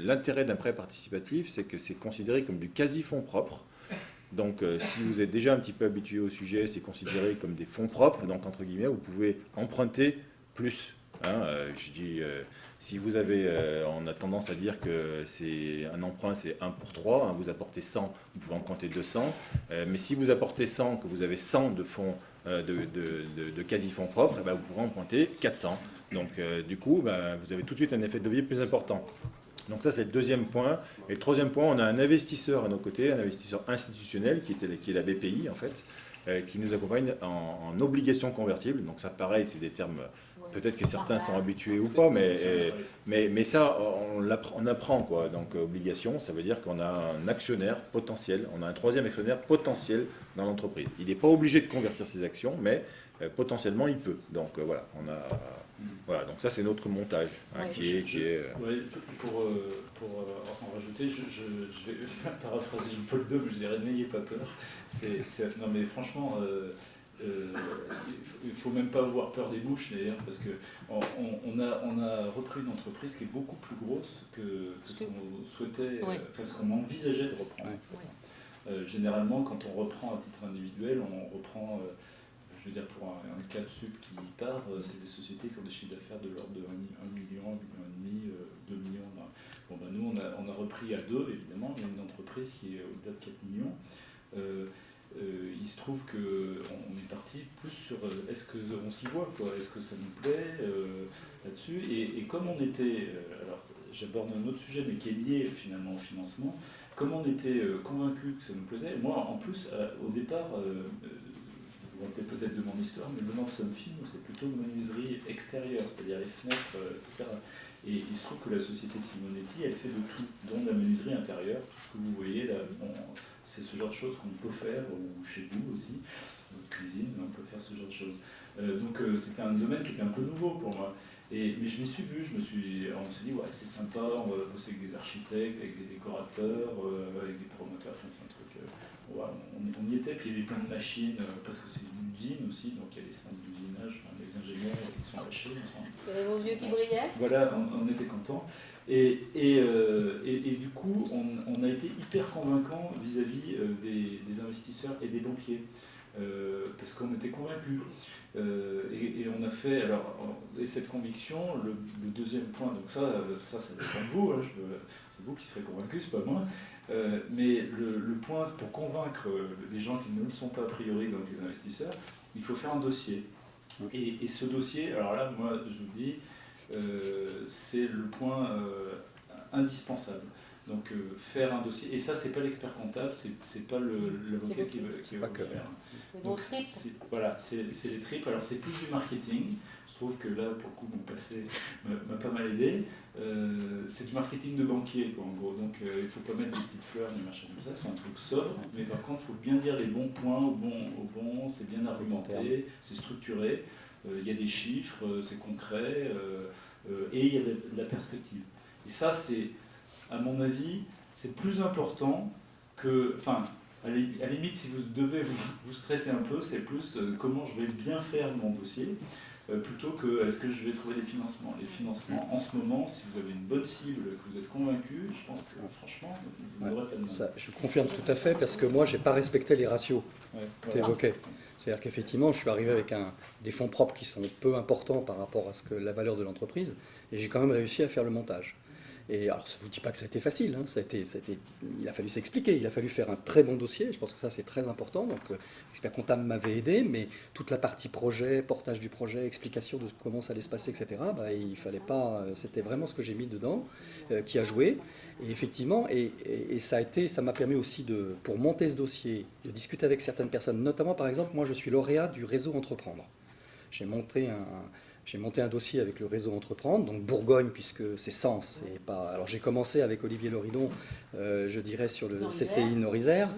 l'intérêt d'un prêt participatif, c'est que c'est considéré comme du quasi-fonds propre. Donc si vous êtes déjà un petit peu habitué au sujet, c'est considéré comme des fonds propres. Donc entre guillemets, vous pouvez emprunter plus. Je dis, si vous avez, on a tendance à dire que c'est un emprunt, c'est 1 pour 3. Vous apportez 100, vous pouvez emprunter 200. Mais si vous apportez 100, que vous avez 100 de fonds de quasi-fonds propres, vous pourrez emprunter 400. Donc, du coup, vous avez tout de suite un effet de levier plus important. Donc ça, c'est le deuxième point. Et le troisième point, on a un investisseur à nos côtés, un investisseur institutionnel, qui est la BPI, en fait, qui nous accompagne en obligations convertibles. Donc ça, pareil, c'est des termes, peut-être que certains sont habitués ou pas, mais ça, on apprend, quoi. Donc obligation, ça veut dire qu'on a un actionnaire potentiel, on a un troisième actionnaire potentiel dans l'entreprise. Il n'est pas obligé de convertir ses actions, mais potentiellement, il peut. Donc voilà, voilà, donc ça c'est notre montage qui est. Pour en rajouter, je vais paraphraser Paul II, mais je dirais n'ayez pas peur. Non mais franchement, il ne faut même pas avoir peur des mouches d'ailleurs, parce qu'on a repris une entreprise qui est beaucoup plus grosse que ce qu'on souhaitait, ce qu'on envisageait de reprendre. Généralement, quand on reprend à titre individuel, on reprend. Je veux dire, pour un cas de sup qui part, c'est des sociétés qui ont des chiffres d'affaires de l'ordre de 1 million, 1,5 million, 2 millions. Bon, nous, on a repris à 2, évidemment. Il y a une entreprise qui est au-delà de 4 millions. Il se trouve qu'on est parti plus sur est-ce qu'on s'y voit, quoi, est-ce que ça nous plaît là-dessus. Et comme on était, alors j'aborde un autre sujet, mais qui est lié finalement au financement, comme on était convaincu que ça nous plaisait, moi, en plus, au départ, vous vous rappelez peut-être de mon histoire, mais le nom de Somfy, c'est plutôt une menuiserie extérieure, c'est-à-dire les fenêtres, etc. Et il se trouve que la société Simonetti, elle fait de tout, dont la menuiserie intérieure, tout ce que vous voyez là, c'est ce genre de choses qu'on peut faire, ou chez vous aussi, votre cuisine, on peut faire ce genre de choses. Donc c'était un domaine qui était un peu nouveau pour moi. Mais je m'y suis vu, on s'est dit, ouais, c'est sympa, on va bosser avec des architectes, avec des décorateurs, avec des promoteurs, enfin, c'est un truc. On y était, puis il y avait plein de machines, parce que c'est une usine aussi, donc il y a des centres d'usinage, des ingénieurs qui sont lâchés. Vous avez vos yeux qui brillaient. Voilà, on était contents. Et du coup, on a été hyper convaincants vis-à-vis des investisseurs et des banquiers. parce qu'on était convaincus. Et on a fait, et cette conviction, le deuxième point, donc ça dépend de vous, hein, c'est vous qui serez convaincus, c'est pas moi, mais le point, c'est pour convaincre les gens qui ne le sont pas a priori, donc les investisseurs, il faut faire un dossier. Et ce dossier, alors là, moi, je vous dis, c'est le point indispensable. Donc faire un dossier, et ça c'est pas l'expert comptable, c'est pas l'avocat qui va le faire. C'est vos tripes. Voilà, c'est les tripes. Alors c'est plus du marketing. Je trouve que là, pour le coup, mon passé m'a pas mal aidé. C'est du marketing de banquier, quoi, en gros. Donc il faut pas mettre des petites fleurs, des machins comme ça. C'est un truc sobre, mais par contre, il faut bien dire les bons points au bon. C'est bien argumenté, c'est structuré. Il y a des chiffres, c'est concret, et il y a de la perspective. Et ça, c'est, à mon avis, c'est plus important que, enfin, à la limite, si vous devez vous stresser un peu, c'est plus comment je vais bien faire mon dossier, plutôt que est-ce que je vais trouver des financements. Les financements, en ce moment, si vous avez une bonne cible, que vous êtes convaincu, je pense que franchement, vous n'aurez pas de mal. Ça, je confirme tout à fait, parce que moi, je n'ai pas respecté les ratios que tu évoquais. C'est-à-dire qu'effectivement, je suis arrivé avec des fonds propres qui sont peu importants par rapport à la valeur de l'entreprise, et j'ai quand même réussi à faire le montage. Et alors, je ne vous dis pas que ça a été facile, hein. Il a fallu s'expliquer, il a fallu faire un très bon dossier, je pense que ça c'est très important. Donc l'expert comptable m'avait aidé, mais toute la partie projet, portage du projet, explication de comment ça allait se passer, etc., il fallait pas, c'était vraiment ce que j'ai mis dedans, qui a joué. Et effectivement, et ça m'a permis aussi, pour monter ce dossier, de discuter avec certaines personnes, notamment par exemple, moi je suis lauréat du réseau Entreprendre. J'ai monté un dossier avec le réseau Entreprendre, donc Bourgogne, puisque c'est Sens. Et pas... Alors j'ai commencé avec Olivier Loridon, je dirais, sur le CCI Nord-Isère,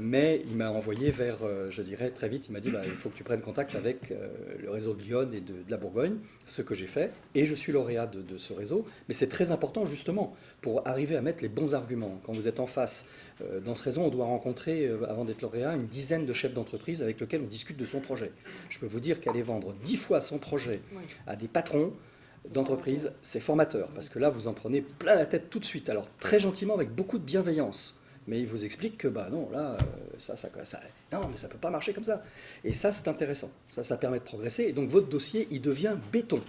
mais il m'a envoyé vers, je dirais, très vite, il m'a dit, il faut que tu prennes contact avec le réseau de Lyon et de la Bourgogne, ce que j'ai fait, et je suis lauréat de ce réseau. Mais c'est très important, justement, pour arriver à mettre les bons arguments. Quand vous êtes en face, dans ce réseau, on doit rencontrer, avant d'être lauréat, une dizaine de chefs d'entreprise avec lesquels on discute de son projet. Je peux vous dire qu'aller vendre 10 fois son projet à des patrons d'entreprise, c'est formateur, parce que là, vous en prenez plein la tête tout de suite. Alors, très gentiment, avec beaucoup de bienveillance. Mais il vous explique que, non, là, non, mais ça ne peut pas marcher comme ça. Et ça, c'est intéressant. Ça permet de progresser. Et donc, votre dossier, il devient béton.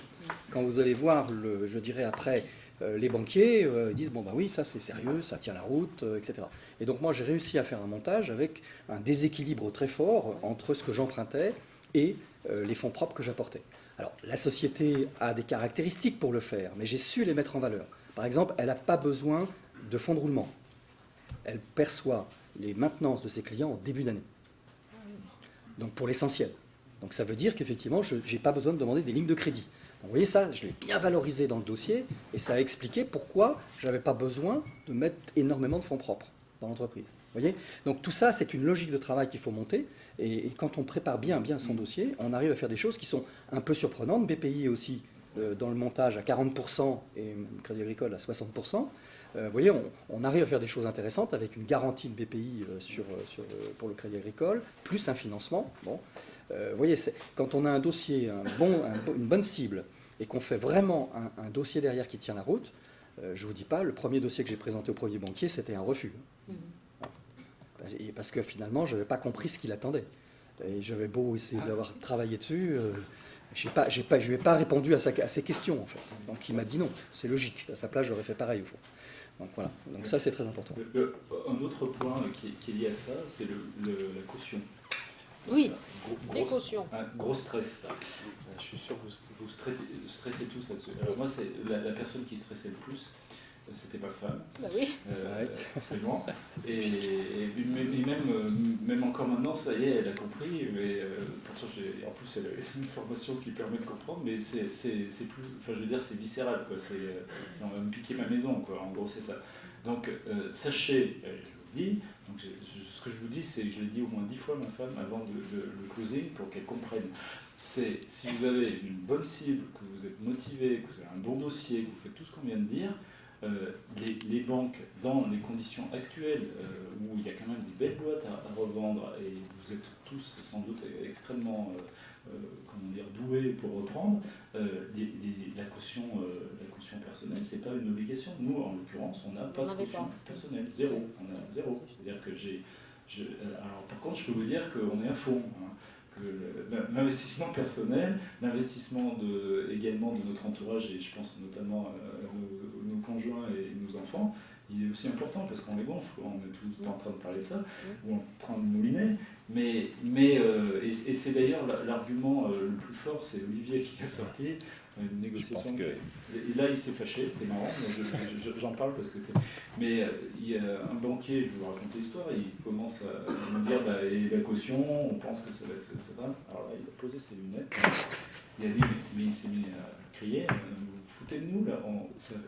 Quand vous allez voir, je dirais après, les banquiers, ils disent, oui, ça, c'est sérieux, ça tient la route, etc. Et donc, moi, j'ai réussi à faire un montage avec un déséquilibre très fort entre ce que j'empruntais et les fonds propres que j'apportais. Alors, la société a des caractéristiques pour le faire, mais j'ai su les mettre en valeur. Par exemple, elle n'a pas besoin de fonds de roulement. Elle perçoit les maintenances de ses clients en début d'année. Donc, pour l'essentiel. Donc, ça veut dire qu'effectivement, je n'ai pas besoin de demander des lignes de crédit. Donc, vous voyez ça, je l'ai bien valorisé dans le dossier, et ça a expliqué pourquoi je n'avais pas besoin de mettre énormément de fonds propres dans l'entreprise. Vous voyez ? Donc tout ça, c'est une logique de travail qu'il faut monter. Et quand on prépare bien son dossier, on arrive à faire des choses qui sont un peu surprenantes. BPI est aussi dans le montage à 40% et Crédit Agricole à 60%. Vous voyez, on arrive à faire des choses intéressantes avec une garantie de BPI pour le Crédit Agricole, plus un financement. Bon. Vous voyez, quand on a un dossier, une bonne cible, et qu'on fait vraiment un dossier derrière qui tient la route, je ne vous dis pas, le premier dossier que j'ai présenté au premier banquier, c'était un refus. Parce que finalement, je n'avais pas compris ce qu'il attendait. Et j'avais beau essayer d'avoir travaillé dessus, je ne lui ai pas répondu à ses questions, en fait. Donc il m'a dit non, c'est logique. À sa place, j'aurais fait pareil, au fond. Donc voilà, donc ça, c'est très important. Un autre point qui est lié à ça, c'est la caution. Oui, les cautions. Un gros stress, ça. Je suis sûr que vous stressez tous là-dessus. Alors moi, c'est la personne qui stressait le plus, c'était ma femme. Bah oui. Forcément. Et même encore maintenant, ça y est, elle a compris. Mais pourtant, en plus, elle a une formation qui permet de comprendre, mais c'est plus, enfin, je veux dire, c'est viscéral, quoi. On va me piquer ma maison, quoi. En gros, c'est ça. Donc, sachez, je vous le dis. Donc, ce que je vous dis, c'est que je l'ai dit au moins 10 fois à ma femme avant le closing pour qu'elle comprenne. C'est si vous avez une bonne cible, que vous êtes motivé, que vous avez un bon dossier, que vous faites tout ce qu'on vient de dire, les banques, dans les conditions actuelles où il y a quand même des belles boîtes à revendre et vous êtes tous sans doute extrêmement doués pour reprendre, la caution personnelle, c'est pas une obligation. Nous, en l'occurrence, on n'a pas de caution personnelle, zéro. On a zéro. C'est-à-dire que j'ai Alors par contre, je peux vous dire qu'on est à fond. Hein, que l'investissement personnel, l'investissement également de notre entourage, et je pense notamment à nos conjoints et nos enfants, il est aussi important parce qu'on les gonfle, on est tout le temps en train de parler de ça, ou en train de mouliner, et c'est d'ailleurs l'argument le plus fort, c'est Olivier qui a sorti une négociation. Et là il s'est fâché, c'était marrant, mais j'en parle parce que... Mais il y a un banquier, je vais vous raconter l'histoire, il commence à me dire, et la caution, on pense que ça va être, etc. Alors là il a posé ses lunettes, il a dit, mais il s'est mis à crier, foutez de nous, là,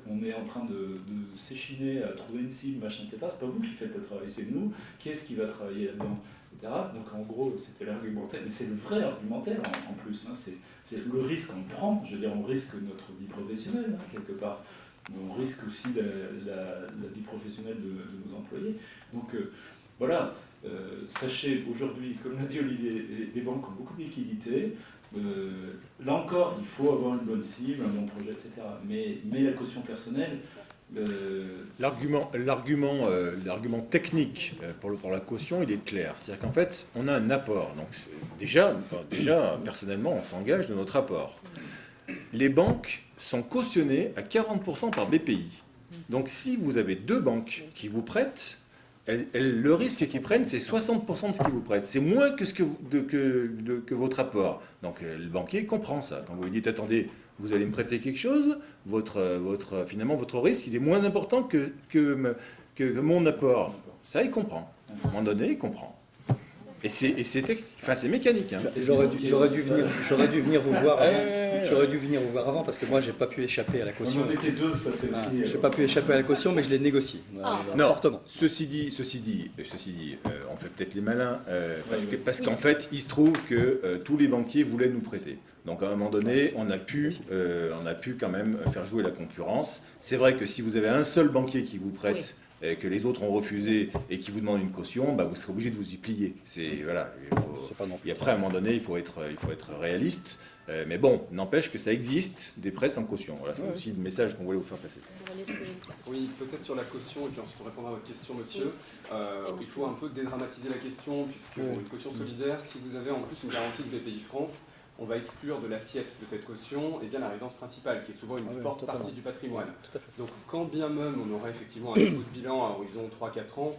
on est en train de s'échiner à trouver une cible, machin, etc. C'est pas vous qui faites le travail, c'est nous. Qui est-ce qui va travailler là-dedans, etc. Donc en gros, c'était l'argumentaire, mais c'est le vrai argumentaire en plus. Hein, c'est le risque qu'on prend, je veux dire, on risque notre vie professionnelle, hein, quelque part. Mais on risque aussi la vie professionnelle de nos employés. Donc voilà, sachez aujourd'hui, comme l'a dit Olivier, les banques ont beaucoup de liquidités. Là encore, il faut avoir une bonne cible, un bon projet, etc. Mais la caution personnelle... L'argument technique pour la caution, il est clair. C'est-à-dire qu'en fait, on a un apport. Donc déjà, personnellement, on s'engage de notre apport. Les banques sont cautionnées à 40% par BPI. Donc si vous avez 2 banques qui vous prêtent, le risque qu'ils prennent, c'est 60% de ce qu'ils vous prêtent. C'est moins que votre apport. Donc le banquier comprend ça. Quand vous lui dites, attendez, vous allez me prêter quelque chose, finalement, votre risque, il est moins important que mon apport. Ça, il comprend. À un moment donné, il comprend. Et c'est mécanique. Hein. J'aurais dû venir vous voir avant. J'aurais dû venir vous voir avant parce que moi, j'ai pas pu échapper à la caution. On en était 2, ça c'est aussi... J'ai pas pu échapper à la caution, mais je l'ai négocié. Fortement. Ceci dit, on fait peut-être les malins, parce qu'en fait, il se trouve que tous les banquiers voulaient nous prêter. Donc à un moment donné, on a pu quand même faire jouer la concurrence. C'est vrai que si vous avez un seul banquier qui vous prête, et que les autres ont refusé et qui vous demandent une caution, vous serez obligé de vous y plier. Et après, à un moment donné, il faut être réaliste. Mais bon, n'empêche que ça existe des prêts sans caution. Voilà, c'est aussi le message qu'on voulait vous faire passer. Oui, peut-être sur la caution, et puis ensuite on répondra à votre question, monsieur. Il faut un peu dédramatiser la question, puisque une caution solidaire, si vous avez en plus une garantie de BPI France, on va exclure de l'assiette de cette caution la résidence principale, qui est souvent une forte partie du patrimoine. Tout à fait. Donc quand bien même on aurait effectivement un dépôt de bilan à horizon 3-4 ans,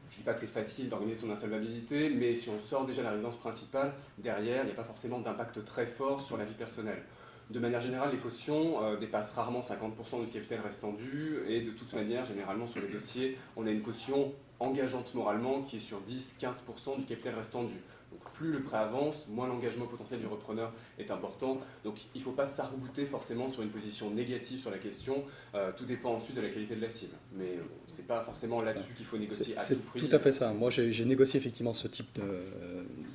je ne dis pas que c'est facile d'organiser son insolvabilité, mais si on sort déjà la résidence principale, derrière, il n'y a pas forcément d'impact très fort sur la vie personnelle. De manière générale, les cautions dépassent rarement 50% du capital restant dû, et de toute manière, généralement sur les dossiers, on a une caution engageante moralement qui est sur 10-15% du capital restant dû. Donc plus le prêt avance, moins l'engagement potentiel du repreneur est important. Donc il ne faut pas s'arc-bouter forcément sur une position négative sur la question. Tout dépend ensuite de la qualité de la cible. Mais ce n'est pas forcément là-dessus qu'il faut négocier à tout prix. C'est tout à fait ça. Moi, j'ai négocié effectivement ce type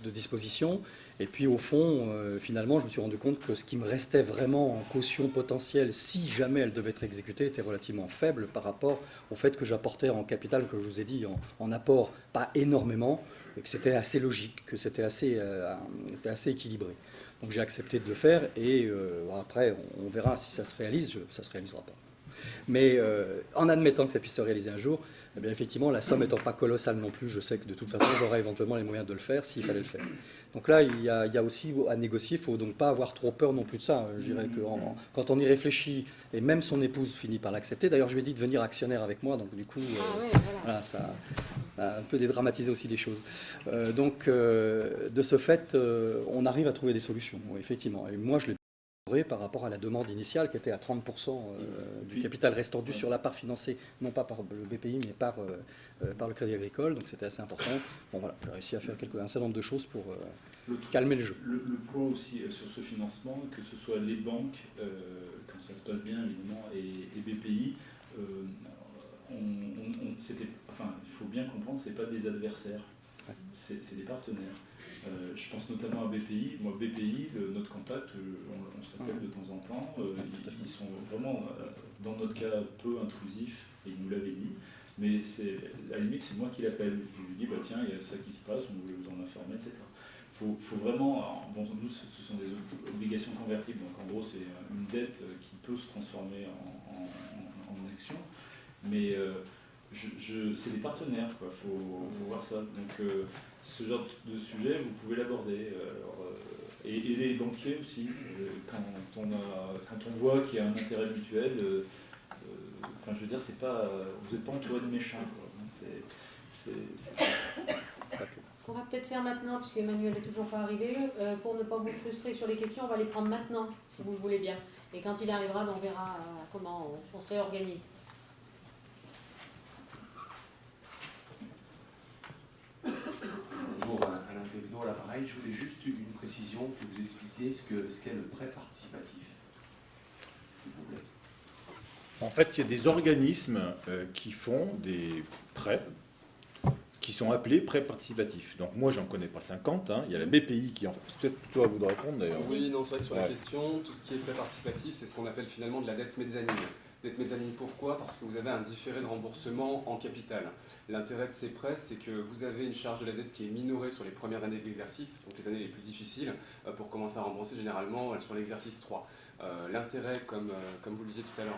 de disposition. Et puis au fond, finalement, je me suis rendu compte que ce qui me restait vraiment en caution potentielle, si jamais elle devait être exécutée, était relativement faible par rapport au fait que j'apportais en capital, que je vous ai dit, en apport pas énormément, et que c'était assez logique, que c'était assez équilibré. Donc j'ai accepté de le faire, et après, on verra si ça se réalise, ça ne se réalisera pas. Mais en admettant que ça puisse se réaliser un jour, eh bien, effectivement, la somme n'étant pas colossale non plus, je sais que de toute façon, j'aurai éventuellement les moyens de le faire s'il fallait le faire. Donc là, il y a aussi à négocier, il ne faut donc pas avoir trop peur non plus de ça. Je dirais que quand on y réfléchit, et même son épouse finit par l'accepter, d'ailleurs je lui ai dit de venir actionnaire avec moi, donc du coup, voilà, ça a un peu dédramatisé aussi les choses. Donc de ce fait, on arrive à trouver des solutions, effectivement. Et moi, je l'ai par rapport à la demande initiale qui était à 30% du capital restant dû sur la part financée, non pas par le BPI, mais par le Crédit Agricole, donc c'était assez important. Bon voilà, j'ai réussi à faire un certain nombre de choses pour calmer le jeu. Le point aussi sur ce financement, que ce soit les banques, quand ça se passe bien évidemment, et BPI, il faut bien comprendre que ce n'est pas des adversaires, c'est des partenaires. Je pense notamment à BPI. Moi, BPI, notre contact, on s'appelle de temps en temps. Ils sont vraiment, dans notre cas, peu intrusifs, et ils nous l'avaient dit. Mais à la limite, c'est moi qui l'appelle. Je lui dis, tiens, il y a ça qui se passe, on veut vous en informer, etc. Faut vraiment... Bon, nous, ce sont des obligations convertibles. Donc, en gros, c'est une dette qui peut se transformer en action. Mais c'est des partenaires, quoi. Faut voir ça. Donc ce genre de sujet, vous pouvez l'aborder. Et les banquiers aussi, quand on voit qu'il y a un intérêt mutuel, enfin je veux dire, c'est pas, vous n'êtes pas entouré de méchants, quoi. Ce qu'on va peut-être faire maintenant, puisque Emmanuel n'est toujours pas arrivé, pour ne pas vous frustrer sur les questions, on va les prendre maintenant, si vous le voulez bien. Et quand il arrivera, on verra comment on se réorganise. Bonjour, Alain Thévenot à l'appareil. Je voulais juste une précision, que vous expliquiez ce qu'est le prêt participatif, s'il vous plaît. En fait, il y a des organismes qui font des prêts qui sont appelés prêts participatifs. Donc moi, j'en connais pas 50. Hein. Il y a la BPI qui en fait. C'est peut-être toi à vous de répondre d'ailleurs. Oui, non, c'est vrai que sur la question, tout ce qui est prêt participatif, c'est ce qu'on appelle finalement de la dette mezzanine. Dette mezzanine, pourquoi? Parce que vous avez un différé de remboursement en capital. L'intérêt de ces prêts, c'est que vous avez une charge de la dette qui est minorée sur les premières années de l'exercice, donc les années les plus difficiles, pour commencer à rembourser généralement sur l'exercice 3. L'intérêt, comme vous le disiez tout à l'heure,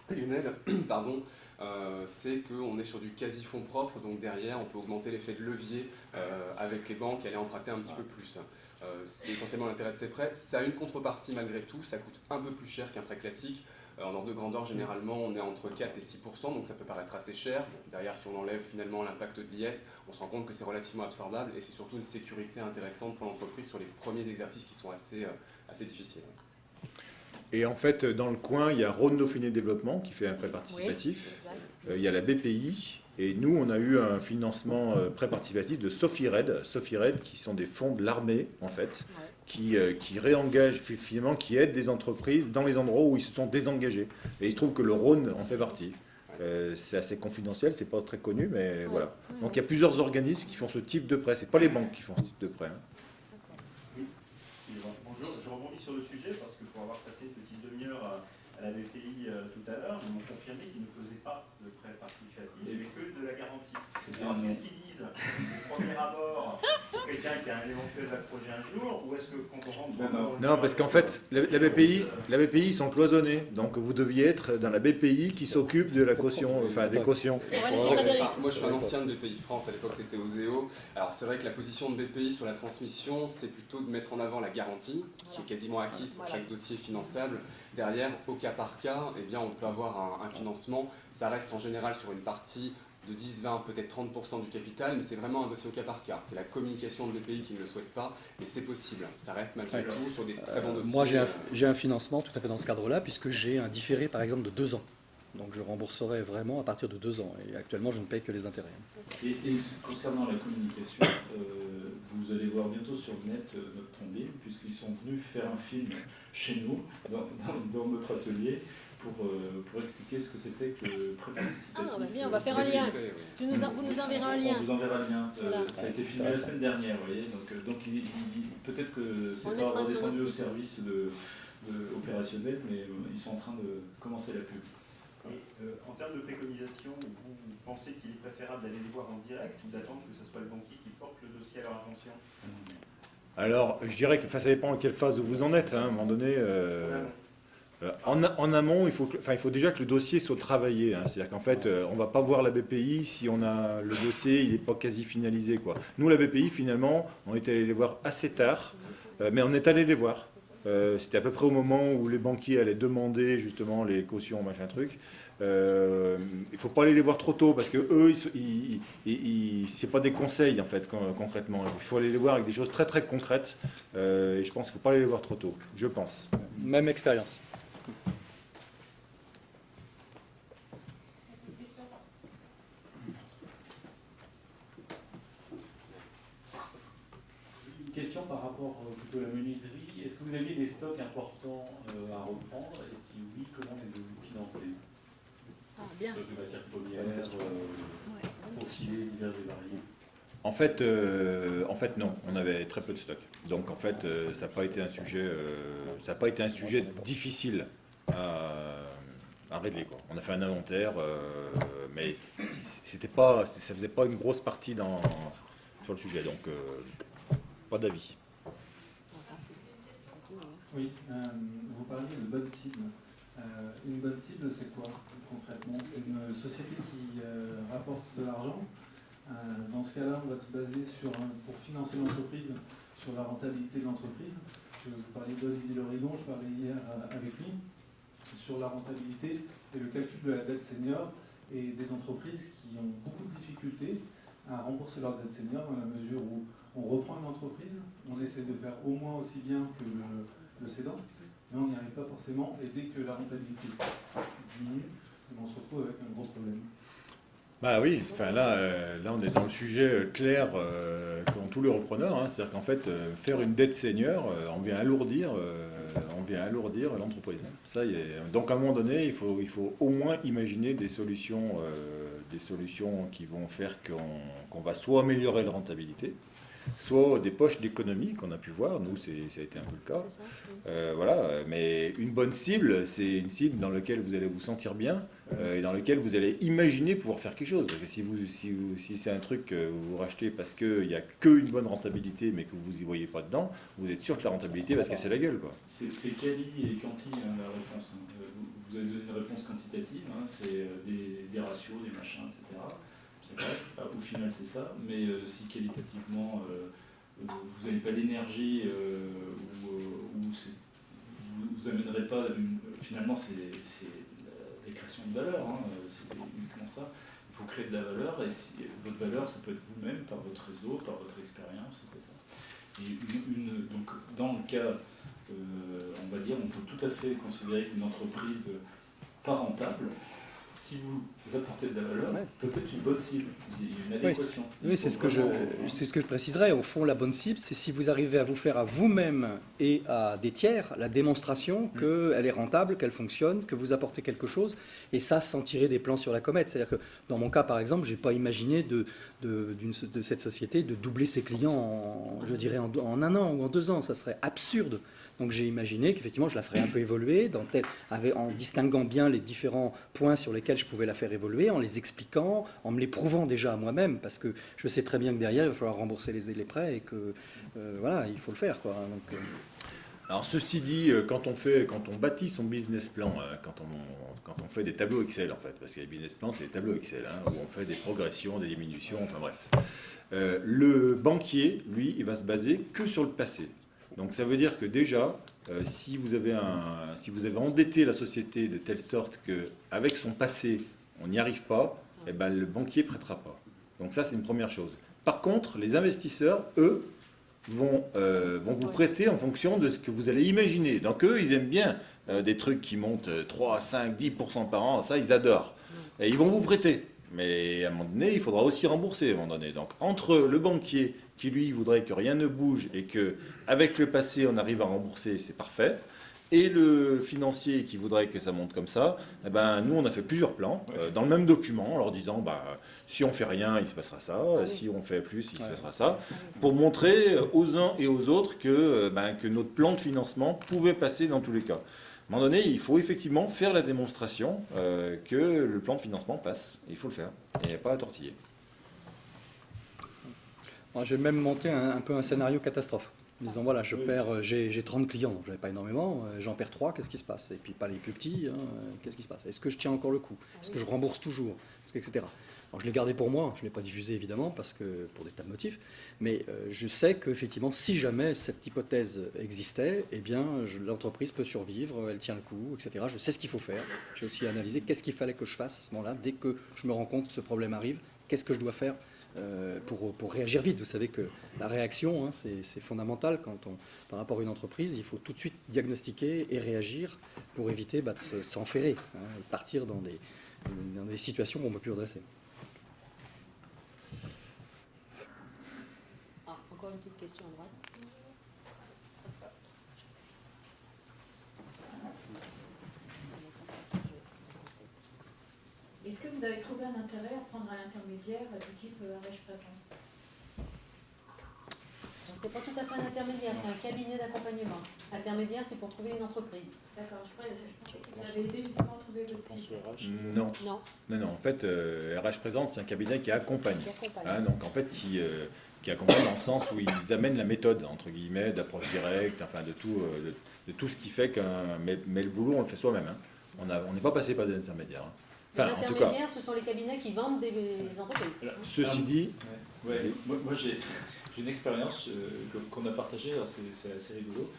Lionel, pardon, c'est qu'on est sur du quasi-fonds propre, donc derrière on peut augmenter l'effet de levier avec les banques et aller emprunter un petit peu plus. C'est essentiellement l'intérêt de ces prêts. Ça a une contrepartie malgré tout, ça coûte un peu plus cher qu'un prêt classique. En ordre de grandeur, généralement, on est entre 4 et 6%, donc ça peut paraître assez cher. Derrière, si on enlève finalement l'impact de l'IS, on se rend compte que c'est relativement absorbable et c'est surtout une sécurité intéressante pour l'entreprise sur les premiers exercices qui sont assez difficiles. Et en fait, dans le coin, il y a Rhône Dauphiné Développement qui fait un prêt participatif. Oui, il y a la BPI. Et nous, on a eu un financement prêt participatif de Sofired, qui sont des fonds de l'armée, en fait, qui réengagent, finalement, qui aident des entreprises dans les endroits où ils se sont désengagés. Et il se trouve que le Rhône en fait partie. C'est assez confidentiel, c'est pas très connu, mais voilà. Donc il y a plusieurs organismes qui font ce type de prêt. C'est pas les banques qui font ce type de prêt. Hein. Oui. Bonjour, je rebondis sur le sujet parce que pour avoir passé une petite demi-heure à la BPI tout à l'heure, ils m'ont confirmé qu'ils ne faisaient pas de prêt participatif, mais que de la garantie. Alors, est-ce que ce qu'ils disent, au premier abord, pour quelqu'un qui a un éventuel projet un jour, ou est-ce que quand on rentre Non, parce qu'en fait, la BPI sont cloisonnés. Donc vous deviez être dans la BPI qui s'occupe de la caution, enfin des cautions. Moi, je suis un ancien de BPI France, à l'époque c'était Oseo. Alors c'est vrai que la position de BPI sur la transmission, c'est plutôt de mettre en avant la garantie, qui est quasiment acquise pour chaque dossier finançable. Derrière, au cas par cas, eh bien, on peut avoir un financement. Ça reste en général sur une partie de 10, 20, peut-être 30% du capital, mais c'est vraiment un dossier au cas par cas. C'est la communication de BPI qui ne le souhaite pas, mais c'est possible. Ça reste malgré tout sur des très bons dossiers. Moi, j'ai un financement tout à fait dans ce cadre-là, puisque j'ai un différé, par exemple, de 2 ans. Donc je rembourserai vraiment à partir de 2 ans. Et actuellement, je ne paye que les intérêts. Et concernant la communication, vous allez voir bientôt sur le net notre trombine, puisqu'ils sont venus faire un film chez nous, dans notre atelier, pour expliquer ce que c'était que le prêt participatif. Ah, bah bien, on va faire un lien. Vous nous enverrez un lien. On vous enverra le lien. Voilà. Ça a été filmé la semaine dernière, vous voyez. Donc peut-être que c'est pas redescendu au service opérationnel, mais ils sont en train de commencer la pub. Et, en termes de préconisation, vous pensez qu'il est préférable d'aller les voir en direct ou d'attendre que ce soit le banquier qui porte le dossier à leur attention? Alors, je dirais que ça dépend à quelle phase vous en êtes. Hein, à un moment donné, en amont, il faut déjà que le dossier soit travaillé. Hein. C'est-à-dire qu'en fait, on ne va pas voir la BPI si on a le dossier, il n'est pas quasi finalisé, quoi. Nous, la BPI, finalement, on est allé les voir assez tard, mais on est allé les voir. C'était à peu près au moment où les banquiers allaient demander justement les cautions, machin truc. Il ne faut pas aller les voir trop tôt parce que eux, c'est pas des conseils en fait concrètement. Il faut aller les voir avec des choses très très concrètes. Et je pense qu'il ne faut pas aller les voir trop tôt. Je pense. Même expérience. Une question par rapport plutôt à la menuiserie. Est-ce que vous aviez des stocks importants à reprendre? Et si oui, comment les financer? Bien. Stocks de matières premières, profilés divers et variés. En fait, non, on avait très peu de stock. Donc en fait, ça n'a pas été un sujet, difficile à régler, quoi. On a fait un inventaire, mais ça faisait pas une grosse partie sur le sujet, donc pas d'avis. Oui, vous parliez de bonne cible. Une bonne cible, c'est quoi concrètement? C'est une société qui rapporte de l'argent. Dans ce cas-là, on va se baser pour financer l'entreprise sur la rentabilité de l'entreprise. Je vous parlais d'Olivier Loridon, je parlais hier avec lui sur la rentabilité et le calcul de la dette senior et des entreprises qui ont beaucoup de difficultés à rembourser leur dette senior dans la mesure où on reprend une entreprise, on essaie de faire au moins aussi bien que le cédant, mais on n'y arrive pas forcément et dès que la rentabilité diminue, on se retrouve avec un gros problème. Bah oui, enfin là on est dans le sujet clair qu'ont tous les repreneurs, hein. C'est-à-dire qu'en fait faire une dette senior, on vient alourdir l'entreprise. Ça y est. Donc à un moment donné, il faut au moins imaginer des solutions qui vont faire qu'on va soit améliorer la rentabilité, soit des poches d'économie qu'on a pu voir, nous ça a été un peu le cas. Voilà, mais une bonne cible, c'est une cible dans laquelle vous allez vous sentir bien et dans laquelle vous allez imaginer pouvoir faire quelque chose. Parce que si c'est un truc que vous rachetez parce qu'il n'y a qu'une bonne rentabilité mais que vous n'y voyez pas dedans, vous êtes sûr que la rentabilité va se casser la gueule, quoi. C'est quali et quanti, hein, la réponse. Vous avez donné une réponse quantitative, hein, c'est des ratios, des machins, etc. C'est vrai, au final c'est ça, mais si qualitativement vous n'avez pas l'énergie ou vous n'amènerez pas, finalement c'est la création de valeur, hein, c'est uniquement ça. Il faut créer de la valeur et votre valeur ça peut être vous-même, par votre réseau, par votre expérience, etc. Et donc dans le cas, on va dire, on peut tout à fait considérer qu'une entreprise pas rentable, si vous apportez de la valeur, peut-être une bonne cible, une adéquation. Oui, c'est ce que je préciserais. Au fond, la bonne cible, c'est si vous arrivez à vous faire à vous-même et à des tiers la démonstration qu'elle est rentable, qu'elle fonctionne, que vous apportez quelque chose, et ça sans tirer des plans sur la comète. C'est-à-dire que dans mon cas, par exemple, je n'ai pas imaginé de cette société de doubler ses clients je dirais en 1 an ou en 2 ans. Ça serait absurde. Donc j'ai imaginé qu'effectivement je la ferais un peu évoluer en distinguant bien les différents points sur lesquels je pouvais la faire évoluer, en les expliquant, en me les prouvant déjà à moi-même, parce que je sais très bien que derrière il va falloir rembourser les prêts et que voilà, il faut le faire, quoi. Donc, Alors ceci dit, quand on bâtit son business plan, quand on fait des tableaux Excel en fait, parce que les business plans c'est des tableaux Excel, hein, où on fait des progressions, des diminutions, enfin bref. Le banquier, lui, il va se baser que sur le passé. Donc ça veut dire que déjà, si vous avez endetté la société de telle sorte qu'avec son passé, on n'y arrive pas, eh ben, le banquier ne prêtera pas. Donc ça, c'est une première chose. Par contre, les investisseurs, eux, vont vous prêter en fonction de ce que vous allez imaginer. Donc eux, ils aiment bien des trucs qui montent 3, 5, 10% par an, ça, ils adorent. Et ils vont vous prêter. Mais à un moment donné, il faudra aussi rembourser à un moment donné. Donc entre le banquier qui lui voudrait que rien ne bouge et qu'avec le passé on arrive à rembourser, c'est parfait, et le financier qui voudrait que ça monte comme ça, eh ben, nous on a fait plusieurs plans dans le même document en leur disant si on fait rien il se passera ça, si on fait plus il se passera ça, pour montrer aux uns et aux autres que notre plan de financement pouvait passer dans tous les cas. À un moment donné, il faut effectivement faire la démonstration que le plan de financement passe. Il faut le faire, et pas à tortiller. J'ai même monté un peu un scénario catastrophe. En disant, voilà, j'ai 30 clients, donc je n'avais pas énormément, j'en perds 3, qu'est-ce qui se passe? Et puis pas les plus petits, qu'est-ce qui se passe? Est-ce que je tiens encore le coup? Est-ce que je rembourse toujours? Etc. Alors, je l'ai gardé pour moi, je ne l'ai pas diffusé évidemment, parce que, pour des tas de motifs, mais je sais qu'effectivement, si jamais cette hypothèse existait, eh bien, l'entreprise peut survivre, elle tient le coup, etc. Je sais ce qu'il faut faire. J'ai aussi analysé qu'est-ce qu'il fallait que je fasse à ce moment-là, dès que je me rends compte que ce problème arrive, qu'est-ce que je dois faire pour réagir vite. Vous savez que la réaction, c'est fondamental par rapport à une entreprise. Il faut tout de suite diagnostiquer et réagir pour éviter de s'enferrer et partir dans des situations qu'on ne peut plus redresser. Encore une petite question à droite. Est-ce que vous avez trouvé un intérêt à prendre un intermédiaire du type Arèche Présence? C'est pas tout à fait un intermédiaire, c'est un cabinet d'accompagnement. Intermédiaire, c'est pour trouver une entreprise. D'accord, je pensais que vous avez aidé justement à trouver votre cible. Non. En fait, RH Présence, c'est un cabinet qui accompagne. Donc en fait, qui accompagne dans le sens où ils amènent la méthode, entre guillemets, d'approche directe, enfin de tout ce qui fait mais le boulot, on le fait soi-même. Hein. On n'est pas passé par des intermédiaires. Hein. Les Enfin, en tout cas, intermédiaires, ce sont les cabinets qui vendent des entreprises. ceci dit, moi j'ai une expérience qu'on a partagée, alors c'est assez rigolo,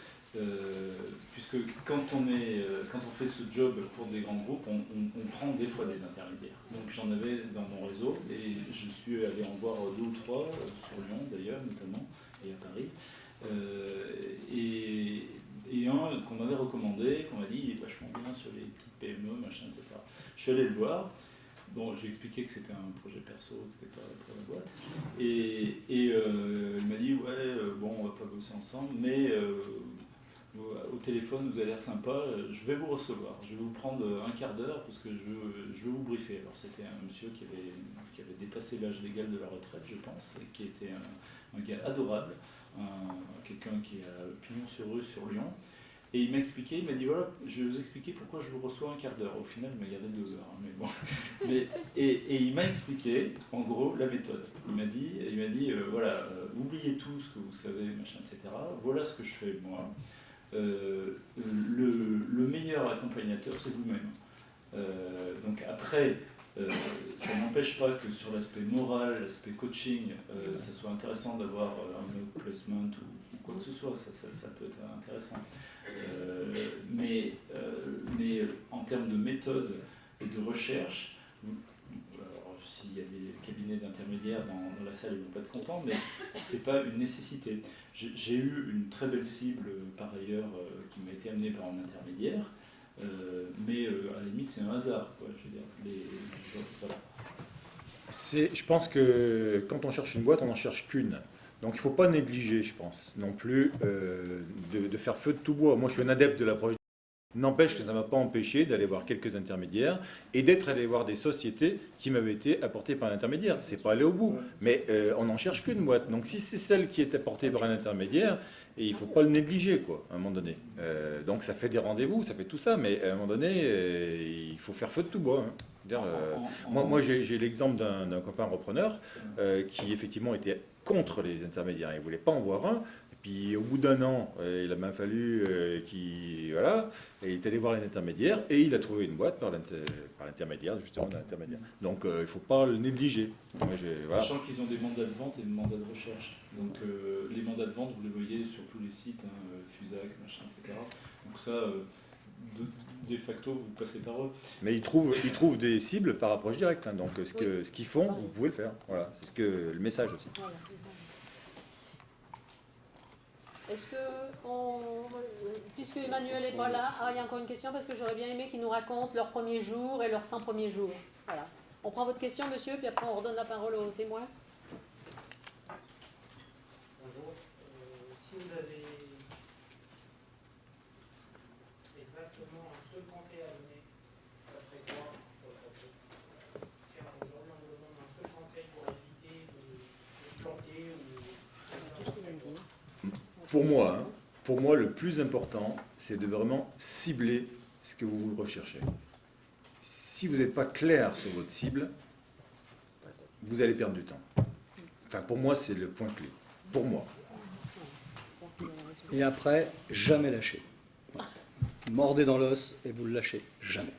puisque quand on fait ce job pour des grands groupes, on prend des fois des intermédiaires. Donc j'en avais dans mon réseau et je suis allé en voir 2 ou 3 sur Lyon d'ailleurs notamment et à Paris. Et un qu'on m'avait recommandé, qu'on m'a dit il est vachement bien sur les petites PME, machin, etc. Je suis allé le voir. Bon, j'ai expliqué que c'était un projet perso, que c'était pas pour la boîte. Et il m'a dit bon, on va pas bosser ensemble, mais au téléphone, vous avez l'air sympa, je vais vous recevoir. Je vais vous prendre un quart d'heure parce que je vais vous briefer. Alors, c'était un monsieur qui avait dépassé l'âge légal de la retraite, je pense, et qui était un gars adorable, quelqu'un qui a pignon sur rue sur Lyon. Et il m'a expliqué, il m'a dit voilà, je vais vous expliquer pourquoi je vous reçois un quart d'heure. Au final, il m'a gardé 2 heures, hein, mais bon. Et il m'a expliqué, en gros, la méthode. Il m'a dit voilà, oubliez tout ce que vous savez, machin, etc. Voilà ce que je fais moi. Le meilleur accompagnateur, c'est vous-même. Donc après, ça n'empêche pas que sur l'aspect moral, l'aspect coaching, ça soit intéressant d'avoir un placement ou quoi que ce soit, ça peut être intéressant. Mais en termes de méthode et de recherche, alors s'il y a des cabinets d'intermédiaires dans la salle, ils ne vont pas être contents, mais ce n'est pas une nécessité. J'ai eu une très belle cible par ailleurs qui m'a été amenée par un intermédiaire, mais à la limite c'est un hasard, quoi, je veux dire. Voilà. je pense que quand on cherche une boîte, on n'en cherche qu'une. Donc il ne faut pas négliger, je pense, non plus de faire feu de tout bois. Moi, je suis un adepte de l'approche. N'empêche que ça ne m'a pas empêché d'aller voir quelques intermédiaires et d'être allé voir des sociétés qui m'avaient été apportées par un intermédiaire. C'est pas aller au bout, mais on n'en cherche qu'une boîte. Donc si c'est celle qui est apportée par un intermédiaire, et il ne faut pas le négliger, quoi, à un moment donné. Donc ça fait des rendez-vous, ça fait tout ça, mais à un moment donné, il faut faire feu de tout bois. Hein. Moi j'ai l'exemple d'un copain repreneur qui effectivement était contre les intermédiaires. Il ne voulait pas en voir un. Puis au bout d'un an, il a bien fallu voilà, et il est allé voir les intermédiaires et il a trouvé une boîte par l'intermédiaire, justement, d'un intermédiaire. Donc il ne faut pas le négliger. Voilà. Sachant qu'ils ont des mandats de vente et des mandats de recherche. Donc les mandats de vente, vous les voyez sur tous les sites, hein, Fusac, machin, etc. Donc ça, de facto, vous passez par eux. Mais ils trouvent des cibles par approche directe. Hein. Donc ce qu'ils font, vous pouvez le faire. Voilà, c'est le message aussi. Voilà. Est-ce que, puisque Emmanuel n'est pas là, il y a encore une question parce que j'aurais bien aimé qu'ils nous racontent leurs premiers jours et leurs 100 premiers jours. Voilà. On prend votre question, monsieur, puis après on redonne la parole aux témoins. Bonjour. Si vous avez exactement un seul conseil à donner, ça serait quoi pour l'entreprise? Si aujourd'hui on vous demande un seul conseil pour éviter de se planter ou... Pour moi, le plus important, c'est de vraiment cibler ce que vous recherchez. Si vous n'êtes pas clair sur votre cible, vous allez perdre du temps. Enfin, pour moi, c'est le point clé. Pour moi. Et après, jamais lâcher. Mordez dans l'os et vous le lâchez. Jamais.